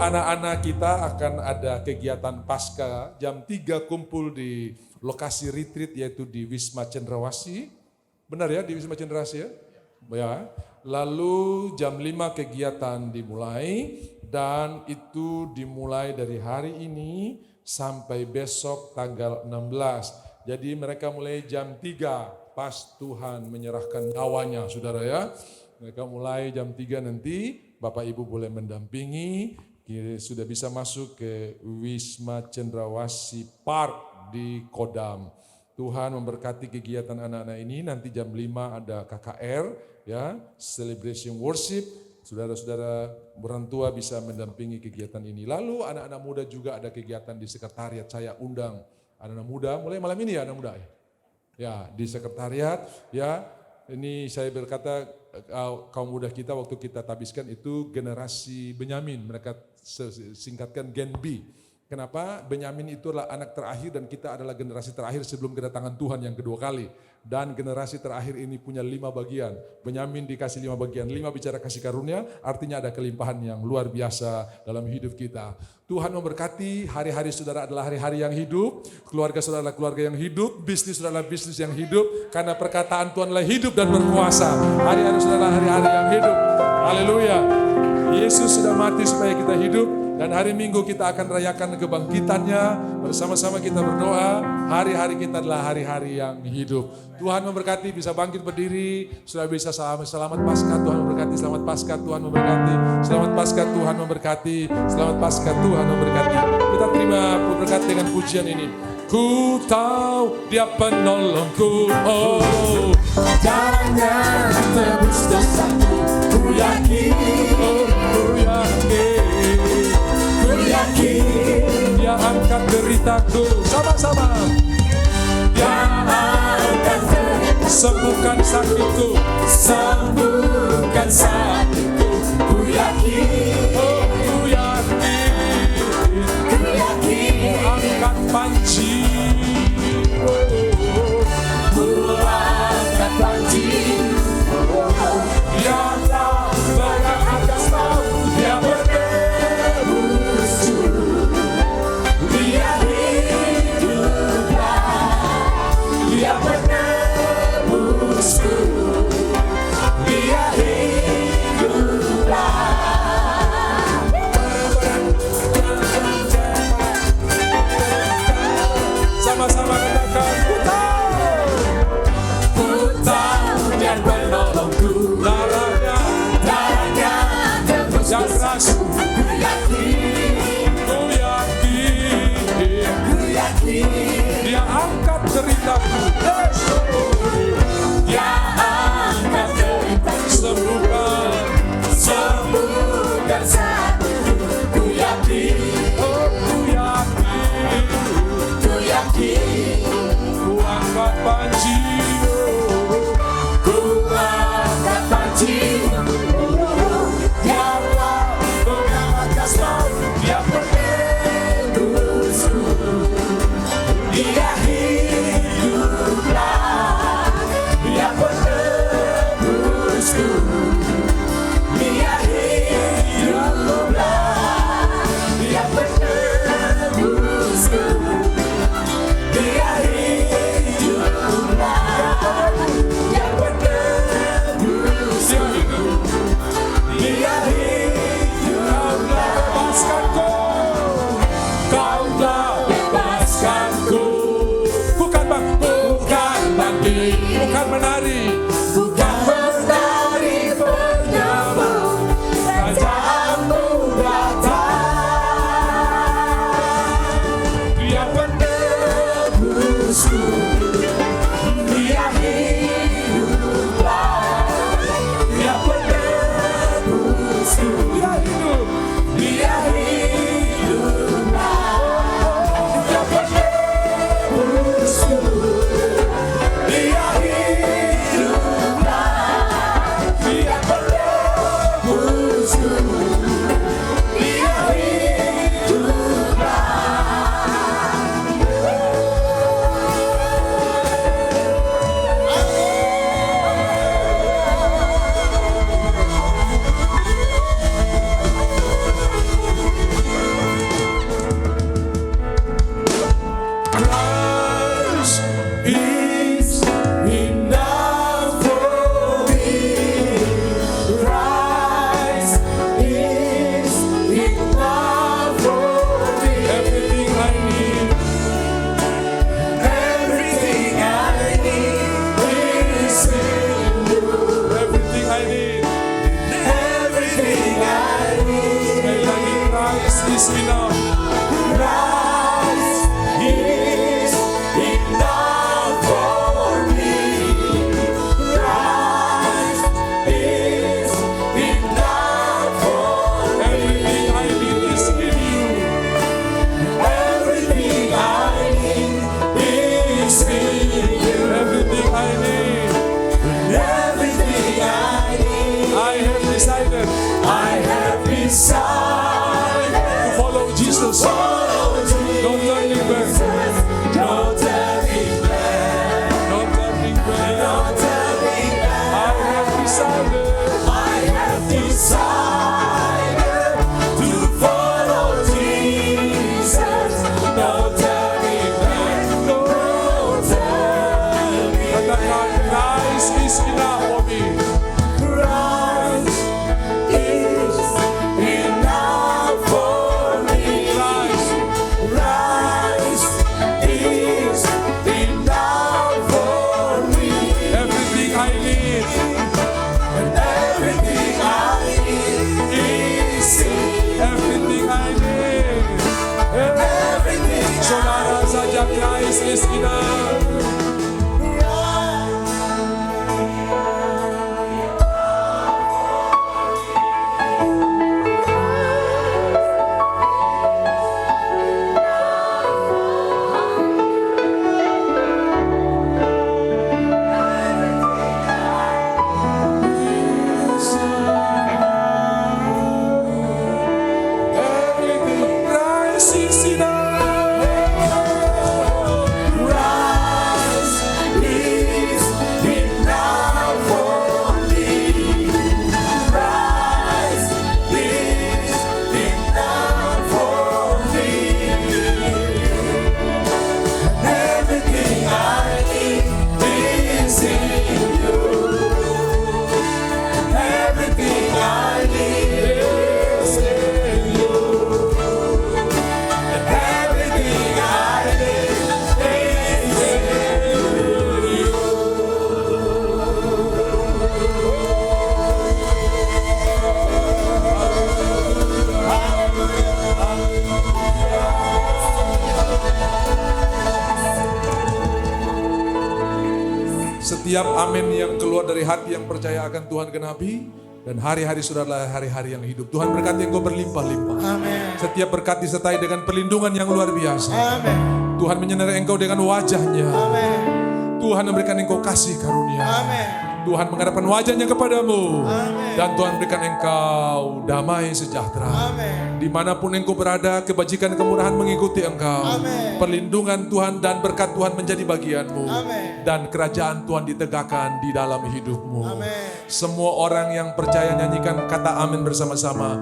anak-anak kita akan ada kegiatan Pasca jam 3 kumpul di lokasi retreat yaitu di Wisma Cendrawasih. Benar ya, di Wisma Cendrawasih ya? Ya. Lalu jam 5 kegiatan dimulai dan itu dimulai dari hari ini sampai besok tanggal 16. Jadi mereka mulai jam 3 pas Tuhan menyerahkan nyawanya, saudara ya. Mereka mulai jam 3 nanti, Bapak Ibu boleh mendampingi, sudah bisa masuk ke Wisma Cendrawasih Park di Kodam. Tuhan memberkati kegiatan anak-anak ini, nanti jam 5 ada KKR, ya, Celebration Worship. Saudara-saudara orang tua bisa mendampingi kegiatan ini. Lalu anak-anak muda juga ada kegiatan di sekretariat, saya undang anak-anak muda, mulai malam ini ya anak muda ya. Ya, di sekretariat, ya, ini saya berkata kaum muda kita waktu kita tabiskan itu generasi Benyamin, mereka singkatkan Gen B. Kenapa? Benyamin itu adalah anak terakhir dan kita adalah generasi terakhir sebelum kedatangan Tuhan yang kedua kali. Dan generasi terakhir ini punya 5 bagian. Benyamin dikasih 5 bagian. 5 bicara kasih karunia, artinya ada kelimpahan yang luar biasa dalam hidup kita. Tuhan memberkati, hari-hari saudara adalah hari-hari yang hidup, keluarga saudara adalah keluarga yang hidup, bisnis saudara adalah bisnis yang hidup, karena perkataan Tuhan adalah hidup dan berkuasa. Hari-hari saudara adalah hari-hari yang hidup. Haleluya. Yesus sudah mati supaya kita hidup. Dan hari Minggu kita akan rayakan kebangkitannya. Bersama-sama kita berdoa. Hari-hari kita adalah hari-hari yang hidup. Tuhan memberkati, bisa bangkit berdiri. Sudah bisa selamat Paskah, Tuhan memberkati. Selamat Paskah, Tuhan memberkati. Selamat Paskah, Tuhan memberkati. Selamat Paskah, Tuhan memberkati. Kita terima berkat dengan pujian ini. Ku tahu Dia penolongku. Oh, Jalannya tebus dosaku, ku yakin, ku yakin. Dia angkat deritaku. Sama-sama. Dia angkat deritaku. Sembuhkan sakitku. sembuhkan sakitku, ku yakin, Oh, ku yakin. ku yakin, Angkat panci. ku angkat panci. Dia berang atas maut. Dia Menebusku, Dia hiduplah, Dia menebusku, Dia hiduplah. sama-sama katakan ku tahu. Ku tahu Dia menolongku, Darahnya darahnya tebus yang keras. dosaku. Ku yakin, Ku yakin. ku yakin, Dia angkat deritaku. Yes. Dia angkat deritaku, Sembuhkan. sembuhkan sakitku. Ku yakin, Oh, ku yakin. ku yakin, Ku angkat panci. ku angkat panci. Dia mengangkat maut, Dia menebusku, Dia hiduplah, Dia menebusku, Dia hiduplah, Dia menebusku, Dia hiduplah, Dia menebusku, Dia Bebaskanku. Kau telah bebaskanku, Bukan bang, bukan bangkit, bukan menari. bukan menari penyambut Rajamu datang. Dia menebusku, Dia hiduplah, Dia menebusku, Dia hidup. Dia hiduplah, Dia menebusku, Dia hiduplah, decided to follow Jesus. No turning back, no turning. Katakan, Christ is enough for me. Christ is enough for me. Christ, Christ is enough for me. everything I need. Everything I need is in Everything I need. everything Saudara saja Christ is enough. Everything Christ is enough. Christ is enough for me. Christ is enough for me. Everything I need is in you. Everything I need is in you. Everything I need is in you. Setiap amin yang keluar dari hati yang percaya akan Tuhan genapi. Dan hari-hari saudara hari-hari yang hidup. Tuhan berkati engkau berlimpah-limpah. Amin. Setiap berkat disertai dengan perlindungan yang luar biasa. Amin. Tuhan menyinari engkau dengan wajahnya. Amin. Tuhan memberikan engkau kasih karunia. Amin. Tuhan menghadapkan wajahnya kepadamu. Amin. Dan Tuhan berikan engkau damai sejahtera. Amin. Dimanapun engkau berada, kebajikan kemurahan mengikuti engkau. Amin. Perlindungan Tuhan dan berkat Tuhan menjadi bagianmu. Amin. Dan kerajaan Tuhan ditegakkan di dalam hidupmu. Amin. Semua orang yang percaya nyanyikan kata amin bersama-sama.